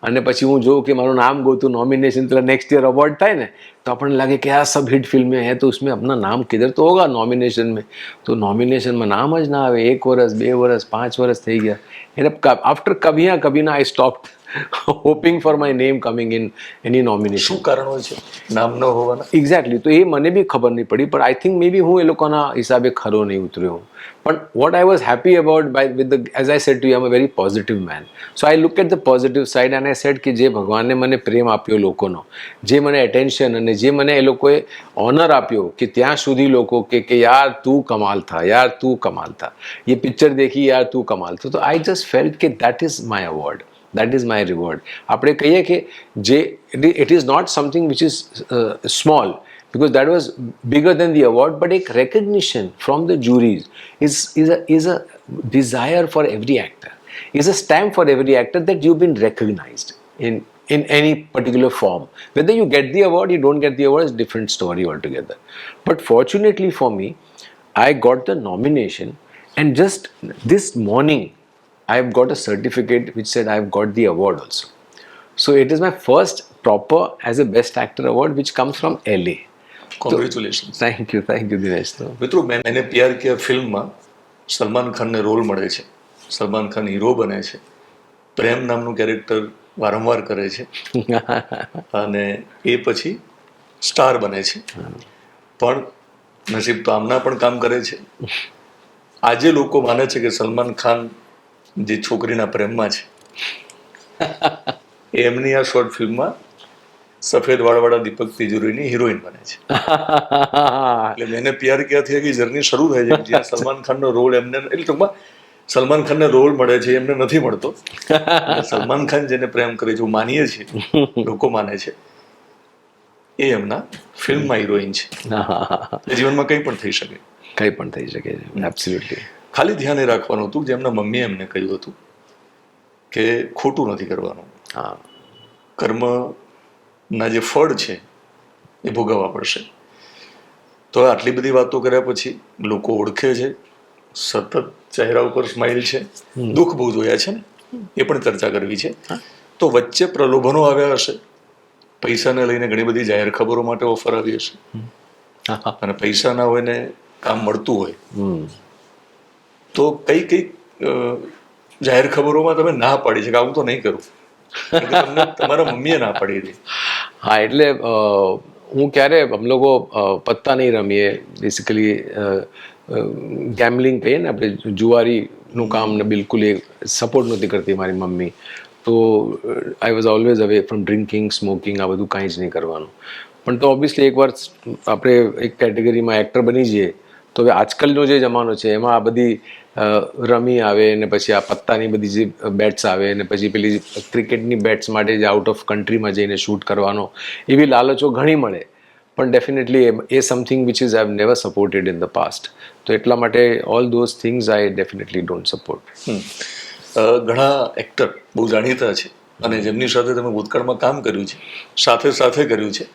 અને પછી હું જોઉં કે મારું નામ ગોતું નોમિનેશન, તો નેક્સ્ટ યર અવોર્ડ થાય ને, तो अपन लगे कि यार सब हिट फिल्में हैं तो उसमें अपना नाम किधर तो होगा नॉमिनेशन में. तो नॉमिनेशन में नाम જ ના આવે. 1 વર્ષ 2 વર્ષ 5 વર્ષ થઈ ગયા. એટલે આફ્ટર કભી ના I stopped hoping for my name coming in any nomination. શું કારણ હોય છે નામ ન હોવાના? એક્ઝેક્ટલી. તો એ મને બી ખબર નહીં પડી, પણ આઈ થિંક મે બી હું એ લોકોના હિસાબે ખરો નહીં ઉતર્યો. પણ what I was happy about with the, as I said to you, I am a very positive man. So I look at the positive side and I said કે જે ભગવાને મને પ્રેમ આપ્યો લોકોનો, જે મને એટેન્શન અને જે મને એ લોકોએ ઓનર આપ્યો, કે ત્યાં સુધી લોકો કે યાર તું કમાલ થા, યાર તું કમાલ થા, ये पिक्चर देखी यार તું કમાલ થા. તો આઈ જસ્ટ ફેલ્ટ કે that is my award, that is my reward. આપણે કહીએ કે જે it is not something which is small, because that was bigger than the award, but a recognition from the juries is a desire for every actor, is a stamp for every actor that you've been recognized in any particular form. Whether you get the award, you don't get the award, is a different story altogether. But fortunately for me, I got the nomination, and just this morning I've got a certificate which said I've got the award also. So it is my first proper as a best actor award which comes from LA. Congratulation. Thank you Dinesh. મિત્રો, મેને પ્યાર કિયા ફિલ્મમાં સલમાન ખાનને role મળે છે, Salman Khan hero બને છે, પ્રેમ નામનું character વારંવાર કરે છે, અને એ પછી સ્ટાર બને છે. પણ નસીબ તો આમના પણ કામ કરે છે. આજે લોકો માને છે કે સલમાન ખાન જે છોકરીના પ્રેમમાં છે એમની આ શોર્ટ ફિલ્મમાં સફેદ વાળવાળા દીપક તિજોરીની હિરોઈન બને છે. એટલે મેને પ્યાર કિયાથી આખી જર્ની શરૂ થાય છે, જ્યાં સલમાન ખાનનો રોલ એમને, એટલે ટૂંકમાં સલમાન ખાનને રોલ મળે છે, એમને નથી મળતો. સલમાન ખાન જેને પ્રેમ કરે છે, માનીએ છીએ, લોકો માને છે, એ એમના ફિલ્મમાં હિરોઈન છે. જીવનમાં કંઈ પણ થઈ શકે, કંઈ પણ થઈ શકે છે. એબ્સોલ્યુટલી. ખાલી ધ્યાન એ રાખવાનું હતું, જેમના મમ્મીએ એમને કહ્યું હતું કે ખોટું નથી કરવાનું, કર્મના જે ફળ છે એ ભોગવવા પડશે. તો આટલી બધી વાતો કર્યા પછી લોકો ઓળખે છે, સતત ચહેરા ઉપર સ્માઇલ છે, દુઃખ બહુ જોયા છે ને, એ પણ ચર્ચા કરવી છે. તો વચ્ચે પ્રલોભનો આવ્યા હશે, પૈસાને લઈને ઘણી બધી જાહેર ખબરો માટે ઓફર આવી હશે, અને પૈસા ના હોય ને કામ મળતું હોય તો કઈ જાહેર ખબરોમાં તમે ના પાડી છે કે આવું તો નહીં કરું, કારણ કે તમને તમારા મમ્મીએ ના પાડી હતી. હા, એટલે હું ક્યારે હમ લોકો પત્તા નહીં રમીએ, બેસિકલી ગેમ્બલિંગ કહીએ ને આપણે, જુવારીનું કામ ને બિલકુલ એ સપોર્ટ નહોતી કરતી મારી મમ્મી. તો I was always away from drinking, smoking, આ બધું કાંઈ જ નહીં કરવાનું. પણ તો ઓબ્વિયસલી એકવાર આપણે એક કેટેગરીમાં એક્ટર બની જઈએ તો હવે આજકાલનો જે જમાનો છે એમાં આ બધી રમી આવે ને પછી આ પત્તાની બધી જે બેટ્સ આવે ને પછી પેલી ક્રિકેટની બેટ્સ માટે જે આઉટ ઓફ કન્ટ્રીમાં જઈને શૂટ કરવાનો, એવી લાલચો ઘણી મળે. પણ ડેફિનેટલી એ something which is I have never supported in the past. તો એટલા માટે all those things I definitely don't support. ઘણા એક્ટર બહુ જાણીતા છે અને જેમની સાથે તમે ભૂતકાળમાં કામ કર્યું છે, સાથે સાથે કર્યું છે,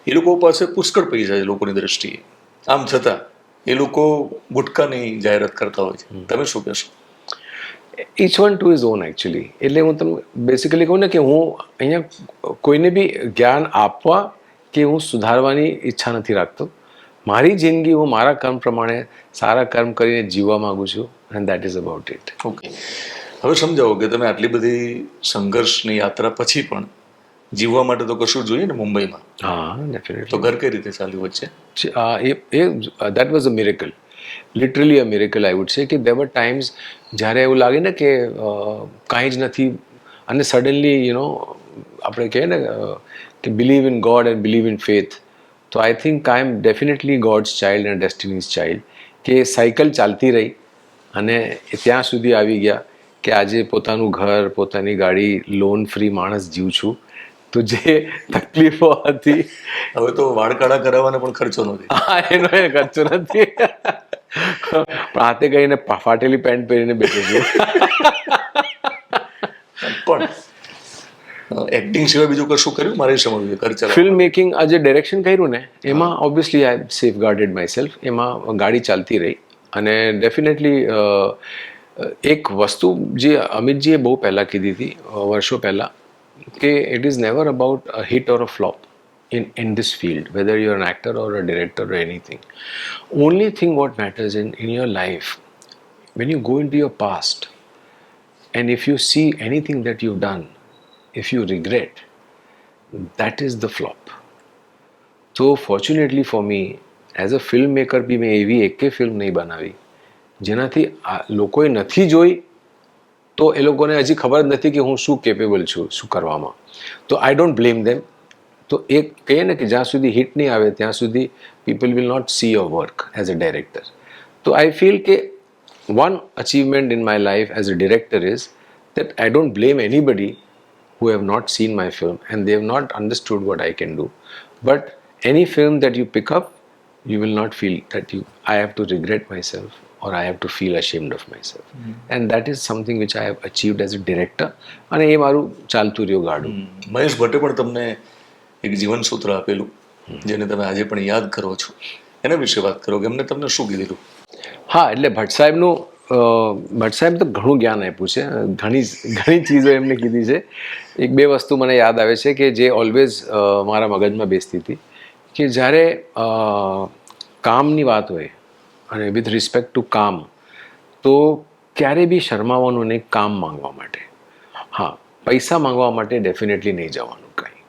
એ લોકો પાસે પુષ્કળ પૈસા છે લોકોની દ્રષ્ટિએ. આમ છતાં એ લોકો ગુટકાની જાહેરાત કરતા હોય છે. તમે શું કહેશો? Each one to his own actually. એટલે હું તમને બેસિકલી કહું ને કે હું અહીંયા કોઈને બી જ્ઞાન આપવા કે હું સુધારવાની ઈચ્છા નથી રાખતો. મારી જિંદગી હું મારા કર્મ પ્રમાણે સારા કર્મ કરીને જીવવા માગું છું, and that is about it. Okay, હવે સમજાવો કે તમે આટલી બધી સંઘર્ષની યાત્રા પછી પણ જીવવા માટે તો કશું જોઈએ ને મુંબઈમાં. હા, ડેફિનેટલી. તો ઘર કઈ રીતે ચાલ્યું વચ્ચે? That was a miracle, literally a miracle I would say. કે દેર વર ટાઈમ્સ જ્યારે એવું લાગે ને કે કાંઈ જ નથી અને સડનલી આપણે કહીએ ને કે believe in God and believe in faith. તો I think I am definitely God's child and destiny's child. કે સાયકલ ચાલતી રહી અને ત્યાં સુધી આવી ગયા કે આજે પોતાનું ઘર, પોતાની ગાડી, લોન ફ્રી માણસ જીવું છું. તો જે તકલીફો હતી, હવે તો વાળ કાળા કરાવવાનો પણ ખર્ચો નથી. હા, એનો એ ખર્ચો નથી. પણ હાથે કહીને ફાટેલી પેન્ટ પહેરીને બેઠો છું. પણ એક્ટિંગ સિવાય બીજું કશું કર્યું? મારે સમજવું છે ઘર ચલાવવા. ફિલ્મ મેકિંગ, આ જે ડાયરેક્શન કર્યું ને એમાં obviously I safeguarded myself. એમાં ગાડી ચાલતી રહી અને ડેફિનેટલી એક વસ્તુ જે અમિતજીએ બહુ પહેલાં કીધી હતી, વર્ષો પહેલાં, કે it is never about a hit or a flop in this field, whether you're an actor or a director or anything. Only thing what matters in your life, when you go into your past and if you see anything that you've done, if you regret, that is the flop. So fortunately for me, as a filmmaker બી મેં એવી એકે film નહીં બનાવી જેનાથી લોકોએ નથી જોઈ તો એ લોકોને હજી ખબર જ નથી કે હું શું કેપેબલ છું શું કરવામાં. તો આઈ ડોન્ટ બ્લેમ ધેમ. તો એક કહીએ ને કે જ્યાં સુધી હિટ નહીં આવે ત્યાં સુધી people will not see your work as a director. તો આઈ ફીલ કે one achievement in my life as a director is that I don't blame anybody who have not seen my film and they have not understood what I can do. But any film that you pick up, you will not feel that I have to regret myself or I have to feel ashamed of myself. And that is something which I have achieved as a director. અને એ મારું ચાલતું રહ્યું ગાડું. મહેશ ભટ્ટે પણ તમને એક જીવન સૂત્ર આપેલું જેને તમે આજે પણ યાદ કરો છો, એના વિશે વાત કરો કે એમને તમને શું કીધેલું? હા, એટલે ભટ્ટ સાહેબ તો ઘણું જ્ઞાન આપ્યું છે, ઘણી ચીજો એમને કીધી છે. એક બે વસ્તુ મને યાદ આવે છે કે જે ઓલવેઝ મારા મગજમાં બેસતી હતી કે જ્યારે કામની વાત હોય અને વિથ રિસ્પેક્ટ ટુ કામ, તો ક્યારે બી શરમાવાનું નહીં કામ માંગવા માટે. હા, પૈસા માંગવા માટે ડેફિનેટલી નહીં જવાનું કાંઈ.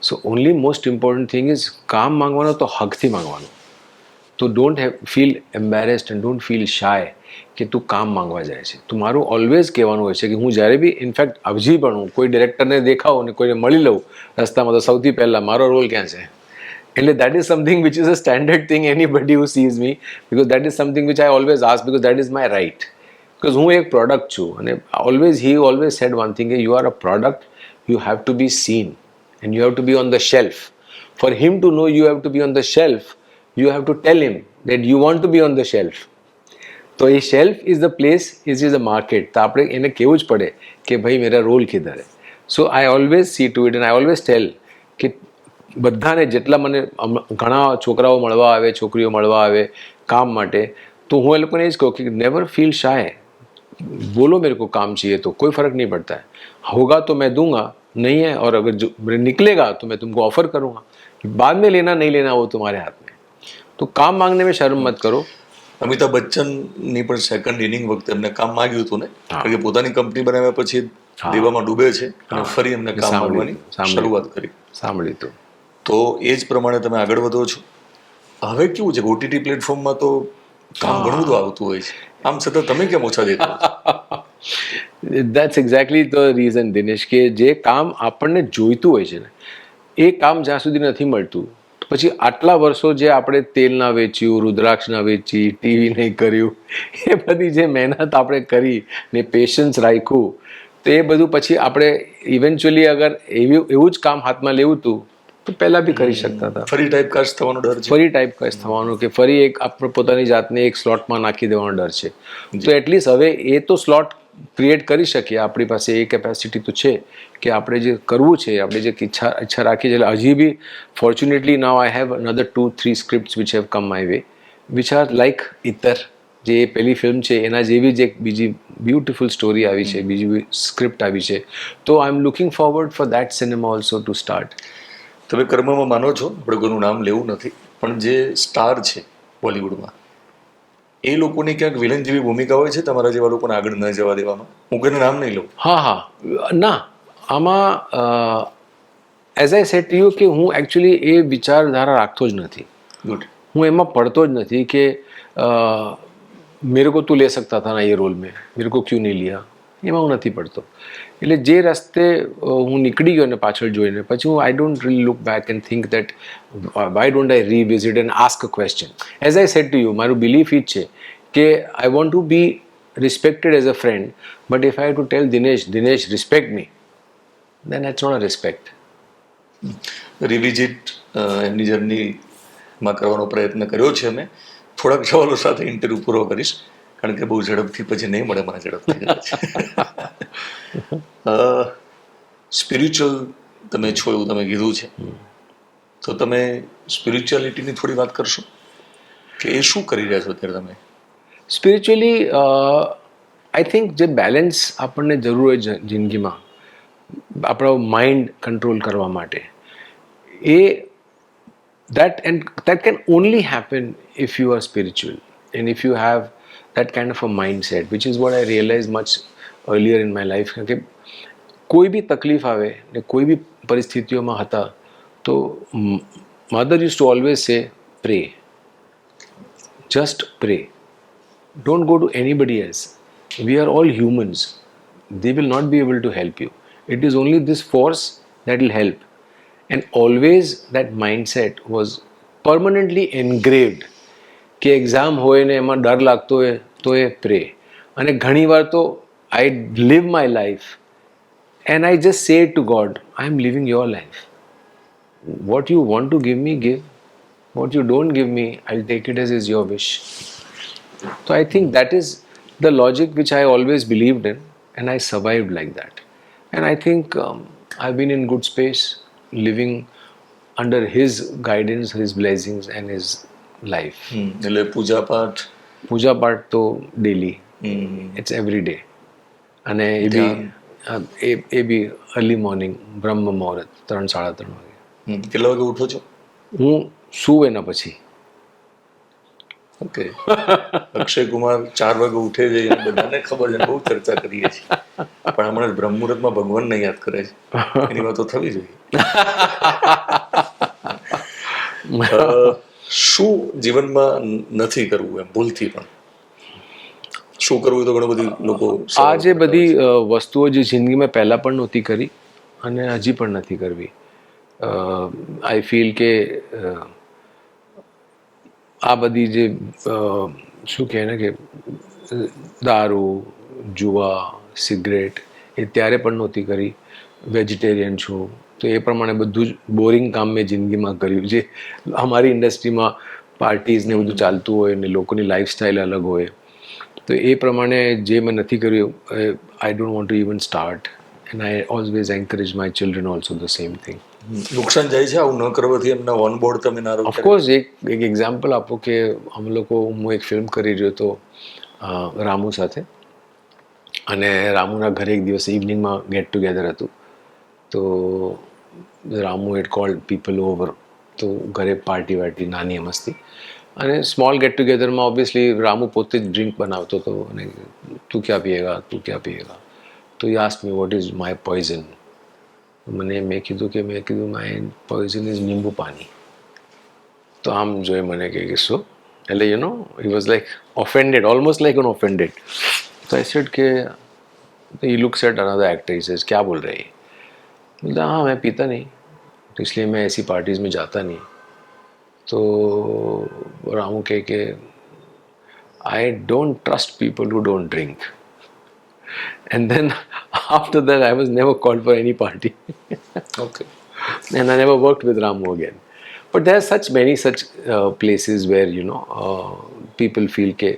So only most important thing is કામ માંગવાનો તો હકથી માંગવાનું. તો don't feel embarrassed and don't feel shy કે તું કામ માંગવા જાય છે. તો મારું ઓલવેઝ કહેવાનું હોય છે કે હું જ્યારે બી ઇનફેક્ટ હજી પણ હું કોઈ ડિરેક્ટરને દેખાઉં અને કોઈને મળી લઉં રસ્તામાં તો સૌથી પહેલાં મારો રોલ ક્યાં છે. એટલે that is something which is a standard thing anybody who sees me, because that is something which I always ask, because that is my right. Because હું એક પ્રોડક્ટ છું અને he always said one thing કે you are a product, you have to be seen and you have to be on the shelf. For him to know you have to be on the shelf, you have to tell him that you want to be on the shelf. તો એ shelf is the place, is the market. તો આપણે એને કહેવું જ પડે કે ભાઈ મેરા રોલ કિધર હે. So I always see to it and I always tell કે બધાને જેટલા મને ઘણા છોકરાઓ મળવા આવે, છોકરીઓ મળવા આવે કામ માટે, તો હું એ લોકોને એ જ કહું કે નેવર ફીલ શાય, બોલો मेरे को काम चाहिए तो कोई फ़र्क नहीं पड़ता है, होगा तो मैं दूंगा, नहीं है और अगर जो निकलेगा तो मैं तुमको ऑफर करूँगा, बाद में लेना नहीं लेना वो तुम्हारे हाथ में. तो काम मांगने में शर्म मत करो, અમિતાભ બચ્ચનની પણ સેકન્ડ ઇનિંગ વખતે એમને કામ માંગ્યું હતું ને, કારણ કે પોતાની કંપની બનાવ્યા પછી દેવામાં ડૂબે છે અને ફરી એમને કામ માંગવાની શરૂઆત કરી. સાંભળ્યું હતું. તો એ જ પ્રમાણે તમે આગળ વધો છો. હવે કેવું છે, ઓટીટી પ્લેટફોર્મમાં તો કામ ઘણું બધું આવતું હોય છે, આમ છતાં તમે કેમ ઓછા દેખાવ? That's exactly the reason Dinesh, કે જે કામ આપણને જોઈતું હોય છે ને એ કામ જ્યાં સુધી નથી મળતું પછી આટલા વર્ષો જે આપણે તેલ ના વેચ્યું, રુદ્રાક્ષ ના વેચી, ટીવી નહીં કર્યું, એ બધી જે મહેનત આપણે કરી ને પેશન્સ રાખ્યું, તો એ બધું પછી આપણે ઇવેન્ચ્યુઅલી અગર એવું જ કામ હાથમાં લેવું હતું તો પહેલાં બી કરી શકતા હતા. ફરી ટાઈપકાસ્ટ થવાનો ડર છે. ફરી ટાઈપકાસ્ટ થવાનો કે ફરી એક આપણે પોતાની જાતને એક સ્લોટમાં નાખી દેવાનો ડર છે. તો એટલીસ્ટ હવે એ તો સ્લોટ ક્રિએટ કરી શકીએ, આપણી પાસે એ કેપેસિટી તો છે કે આપણે જે કરવું છે, આપણે જે ઈચ્છા રાખીએ છીએ. હજી બી fortunately now I have another 2-3 scripts which have come my way which are like Ittar, જે પહેલી ફિલ્મ છે એના જેવી જ એક બીજી બ્યુટિફુલ સ્ટોરી આવી છે, બીજી સ્ક્રિપ્ટ આવી છે. તો I am looking forward for that cinema also to start. તમે કર્મમાં માનો છો, આપણે કોઈનું નામ લેવું નથી, પણ જે સ્ટાર છે બોલિવૂડમાં એ લોકોની ક્યાંક વિલન જેવી ભૂમિકા હોય છે તમારા જેવા લોકોને આગળ ન જવા દેવામાં? હું કોઈનું નામ નહીં લઉં. હા, ના, આમાં as I said to you કે હું એકચ્યુઅલી એ વિચારધારા રાખતો જ નથી. ગુડ. હું એમાં પડતો જ નથી કે મેરે કો તું લે सकता था ना ये रोल में, मेरे को क्यों नहीं लिया, એમાં હું નથી પડતો. એટલે જે રસ્તે હું નીકળી ગયો ને પાછળ જોઈને પછી હું I don't really look back and think that why don't I revisit and ask a question. As I said to you, મારું બિલીફ એ જ છે કે I want to be respected as a friend, but if I had to tell Dinesh respect me, then that's not a respect. રિવિઝિટ એમની જર્નીમાં કરવાનો પ્રયત્ન કર્યો છે મેં. થોડાક સવાલો સાથે ઇન્ટરવ્યૂ પૂરો કરીશ, કારણ કે બહુ ઝડપથી પછી નહીં મળે મને ઝડપથી. સ્પિરિચ્યુઅલ તમે છો એવું તમે કીધું છે, તો તમે સ્પિરિચ્યુઆલિટીની થોડી વાત કરશો કે એ શું કરી રહ્યા છો અત્યારે તમે? સ્પિરિચ્યુઅલી આઈ થિંક જે બેલેન્સ આપણને જરૂર હોય જિંદગીમાં આપણો માઇન્ડ કંટ્રોલ કરવા માટે, એ that can only happen if you are spiritual and if you have that kind of a mindset, which is what I realized much earlier in my life. કે કોઈ બી તકલીફ આવે ને કોઈ બી પરિસ્થિતિઓમાં હતા તો mother use to always say pre, just pray, don't go to anybody else. We are all humans, they will not be able to help you. It is only this force that will help. And always that mindset was permanently engraved કે exam હોય ને એમાં ડર લાગતો હોય તો એ પ્રે. અને ઘણીવાર તો I live my life and I just say to God, I am living your life. What you want to give me, give. What you don't give me, I will take it as is your wish. So I think that is the logic which I always believed in, and I survived like that. And I think I've been in good space, living under his guidance, his blessings and his life. એટલે પૂજા પાઠ તો daily, it's every day. અને એ બી early morning, બ્રહ્મ મુહૂર્ત 3-3:30 વાગે. કેટલા વાગે ઉઠો છો? હું સુવ એના પછી. ઓકે. અક્ષય કુમાર 4 વાગે ઉઠે છે, બધાને ખબર છે, બહુ ચર્ચા કરીએ છીએ, પણ હમણાં બ્રહ્મ મુહૂર્તમાં ભગવાનને યાદ કરે છે, એની વાતો થવી જોઈએ. શું જીવનમાં નથી કરવું એમ ભૂલથી, પણ શું કરવું તો ઘણું બધી લોકો આ જે બધી વસ્તુઓ જે જિંદગીમાં પહેલાં પણ નહોતી કરી અને હજી પણ નથી કરવી. આઈ ફીલ કે આ બધી જે શું કહે ને કે દારૂ, જુવા, સિગરેટ એ ત્યારે પણ નહોતી કરી. વેજીટેરિયન છું તો એ પ્રમાણે બધું જ બોરિંગ કામ મેં જિંદગીમાં કર્યું. જે અમારી ઇન્ડસ્ટ્રીમાં પાર્ટીઝ ને બધું ચાલતું હોય ને લોકોની લાઈફસ્ટાઈલ અલગ હોય, તો એ પ્રમાણે જે મેં નથી કર્યું, I don't want to even start. And I always encourage my children also the same thing. નુકસાન જાય છે આવું ન કરવાથી એમના ઓન બોર્ડ તમે ના રહો? ઓફકોર્સ. એક એક્ઝામ્પલ આપો કે અમે લોકો, હું એક ફિલ્મ કરી રહ્યો હતો રામુ સાથે, અને રામુના ઘરે એક દિવસ ઇવનિંગમાં ગેટ ટુગેધર હતું. તો રામુ હેડ કોલ્ડ પીપલ ઓવર, તો ઘરે પાર્ટી વાર્ટી નાની મસ્તી. અને સ્મોલ ગેટ ટુગેધરમાં ઓબ્વિયસલી રામુ પોતે જ ડ્રિંક બનાવતો હતો અને તું ક્યાં પીએગા તો ઈ ask me what is my poison. મેં કીધું માય પોઈઝન ઇઝ લીંબુ પાણી. તો આમ જોઈ મને કે શું, એટલે he was like offended, almost like an offended. તો આઈ સેડ કે he looks at another actor, he says क्या बोल रहे हैं. बोलता हाँ मैं पीता नहीं तो इसलिए मैं ऐसी पार्टीज में जाता नहीं. तो रामू के I don't trust people who don't drink. And then after that I was never called for any party. Okay. And I never worked with Ramu again. But there are many such places where people feel ke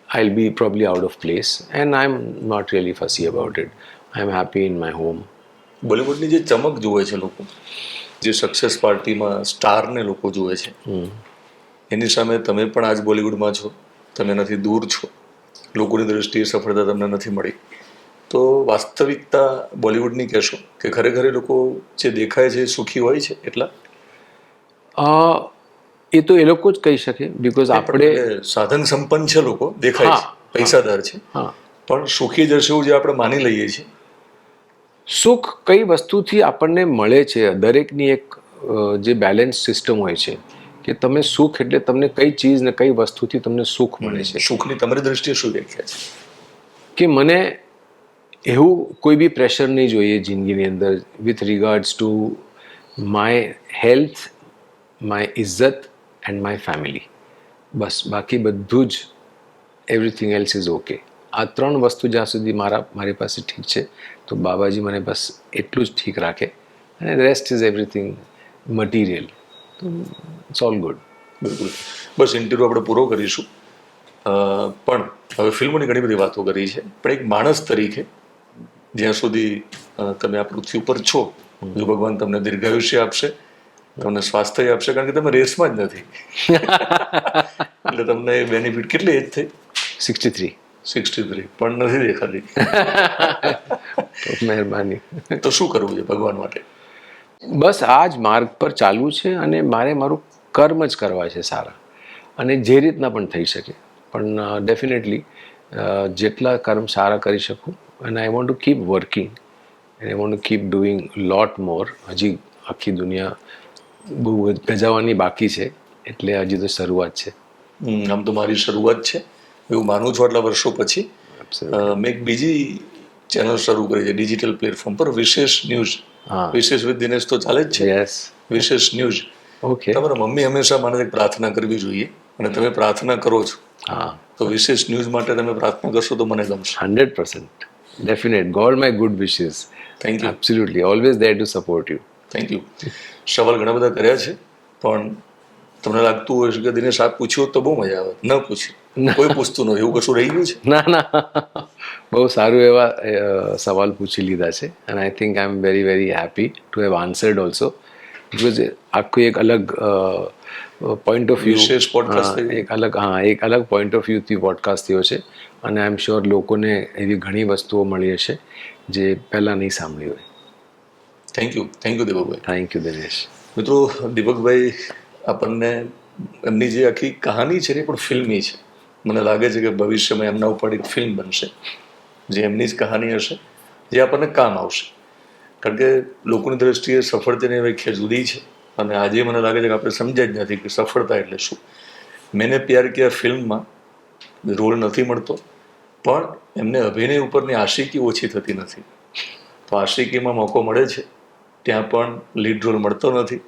I'll be probably out of place, and I'm not really fussy about it. I'm happy in my home. બોલિવૂડની જે ચમક જુએ છે લોકો, જે success પાર્ટીમાં સ્ટારને લોકો જુએ છે, એની સામે તમે પણ આજ બોલિવૂડમાં છો, તમે એનાથી દૂર છો, લોકોની દ્રષ્ટિએ સફળતા તમને નથી મળી, તો વાસ્તવિકતા બોલિવૂડની કહેશો કે ખરેખર એ લોકો જે દેખાય છે એ સુખી હોય છે એટલા? એ તો એ લોકો જ કહી શકે, બિકોઝ આપણે સાધન સંપન્ન છે, લોકો દેખાય છે, પૈસાદાર છે, પણ સુખી જ હશે એવું જે આપણે માની લઈએ છીએ. સુખ કઈ વસ્તુથી આપણને મળે છે, દરેકની એક જે બેલેન્સ સિસ્ટમ હોય છે કે તમે સુખ એટલે તમને કઈ ચીજ ને કઈ વસ્તુથી તમને સુખ મળે છે. સુખની તમારી દ્રષ્ટિએ શું વ્યાખ્યા છે? કે મને એવું કોઈ બી પ્રેશર નહીં જોઈએ જિંદગીની અંદર with regards to my health, my ઇજ્જત એન્ડ માય ફેમિલી. બસ બાકી બધું જ એવરીથિંગ એલ્સ ઇઝ ઓકે. આ ત્રણ વસ્તુ જ્યાં સુધી મારી પાસે ઠીક છે તો બાબાજી મને બસ એટલું જ ઠીક રાખે, અને રેસ્ટ ઇઝ એવરીથિંગ મટીરિયલ. તો ઇટ્સ ઓલ ગુડ. બિલકુલ. બસ ઇન્ટરવ્યૂ આપણે પૂરો કરીશું, પણ હવે ફિલ્મોની ઘણી બધી વાતો કરી છે, પણ એક માણસ તરીકે જ્યાં સુધી તમે આ પૃથ્વી ઉપર છો, જો ભગવાન તમને દીર્ઘાયુષ્ય આપશે, તમને સ્વાસ્થ્ય આપશે, કારણ કે તમે રેસમાં જ નથી એટલે તમને બેનિફિટ. કેટલી એજ થઈ? 63 પણ નથી દેખાતી. મહેરબાની. તો શું કરવું છે ભગવાન માટે? બસ આ જ માર્ગ પર ચાલવું છે, અને મારે મારું કર્મ જ કરવા છે સારા, અને જે રીતના પણ થઈ શકે, પણ ડેફિનેટલી જેટલા કર્મ સારા કરી શકું, અને I want to keep working, I want to keep doing lot more. હજી આખી દુનિયા બહુ ગજાવવાની બાકી છે, એટલે હજી તો શરૂઆત છે. આમ તો મારી શરૂઆત છે એવું માનું છું આટલા વર્ષો પછી. મેં એક બીજી ચેનલ શરૂ કરી છે ડિજિટલ પ્લેટફોર્મ પર, વિશેષ ન્યૂઝ. વિશેષ વિથ દિનેશ તો ચાલે જ છે. યસ, વિશેષ ન્યૂઝ. ઓકે. તમારા મમ્મી હંમેશા મને પ્રાર્થના કરવી જોઈએ, અને તમે પ્રાર્થના કરો છો, તો વિશેષ ન્યૂઝ માટે તમે પ્રાર્થના કરશો તો મને ગમશે. 100% definite. God my good wishes. Thank you. Absolutely always there to support you. Thank you. સવાલ ઘણા બધા કર્યા છે, પણ તમને લાગતું હોય છે કે દિનેશ આ પૂછ્યું તો બહુ મજા આવે, ન પૂછ્યું, કોઈ પૂછતું નથી, એવું કશું રહી ગયું છે? ના, બહુ સારું એવા સવાલ પૂછી લીધા છે, and I think I am very very happy to have answered also, because આખું એક અલગ પોઈન્ટ ઓફ વ્યૂ, વિશેષ પોડકાસ્ટ, એક અલગ પોઈન્ટ ઓફ વ્યૂથી પોડકાસ્ટ થયો છે, અને આઈ એમ શ્યોર લોકોને એવી ઘણી વસ્તુઓ મળી હશે જે પહેલાં નહીં સાંભળી હોય. Thank you Deepakbhai. Thank you Dinesh. મિત્રો, દીપકભાઈ આપણને એમની જે આખી કહાની છે એ પણ ફિલ્મી છે. મને લાગે છે કે ભવિષ્યમાં એમના ઉપર એક ફિલ્મ બનશે, જે એમની જ કહાની હશે, જે આપણને કામ આવશે. કારણ કે લોકોની દ્રષ્ટિએ સફળતાની વ્યાખ્યા જુદી છે, અને આજે મને લાગે છે કે આપણે સમજ્યા જ નથી કે સફળતા એટલે શું. મેને પ્યાર કિયા ફિલ્મમાં રોલ નથી મળતો, પણ એમને અભિનય ઉપરની આશિકી ઓછી થતી નથી. તો આશિકીમાં મોકો મળે છે, ત્યાં પણ લીડ રોલ મળતો નથી.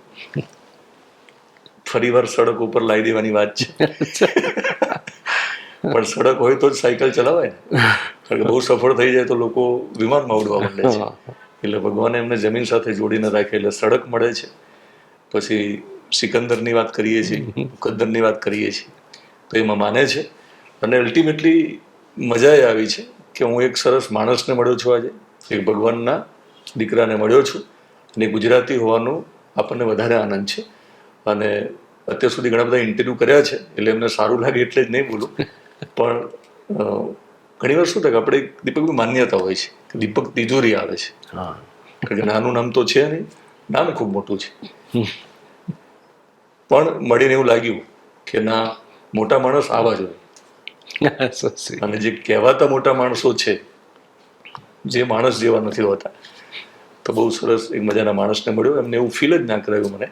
ફરીવાર સડક ઉપર લાવી દેવાની વાત છે, પણ સડક હોય તો જ સાયકલ ચલાવાય ને. કારણ કે બહુ સફળ થઈ જાય તો લોકો વિમાનમાં ઉડવા માંડે છે, એટલે ભગવાને એમને જમીન સાથે જોડીને રાખે, એટલે સડક મળે છે. પછી સિકંદરની વાત કરીએ છીએ, મુકદ્દરની વાત કરીએ છીએ, તો એમાં માને છે. અને અલ્ટિમેટલી મજા એ આવી છે કે હું એક સરસ માણસને મળ્યો છું આજે, એક ભગવાનના દીકરાને મળ્યો છું, અને ગુજરાતી હોવાનું આપણને વધારે આનંદ છે. અને અત્યાર સુધી ઘણા બધા ઇન્ટરવ્યૂ કર્યા છે, એટલે એમને સારું લાગે એટલે જ નહીં બોલું, પણ ઘણી વાર શું થાય કે આપણે દીપકની માન્યતા હોય છે કે દીપક તિજોરી આવે છે, કારણ કે નાનું નામ તો છે નહીં, નામ ખૂબ મોટું છે. પણ મળીને એવું લાગ્યું કે ના, મોટા માણસ આવા જોઈએ. So sweet. અને જે કહેવાતા મોટા માણસો છે, જે માણસ જેવા નથી હોતા, તો બહુ સરસ એક મજાના માણસને મળ્યો. એમને એવું ફીલ જ ના કરાયું મને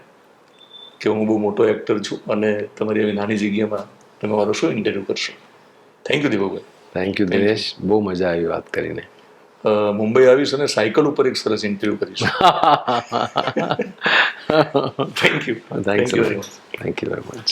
કે હું બહુ મોટો એક્ટર છું અને તમારી આવી નાની જગ્યામાં તમે મારો શું ઇન્ટરવ્યૂ કરશો. Thank you Deepakbhai. Thank you Dinesh, બહુ મજા આવી વાત કરીને. મુંબઈ આવીશ અને સાયકલ ઉપર એક સરસ ઇન્ટરવ્યૂ કરીશ. Thank you. Thanks a very lot. Much. Thank you very much.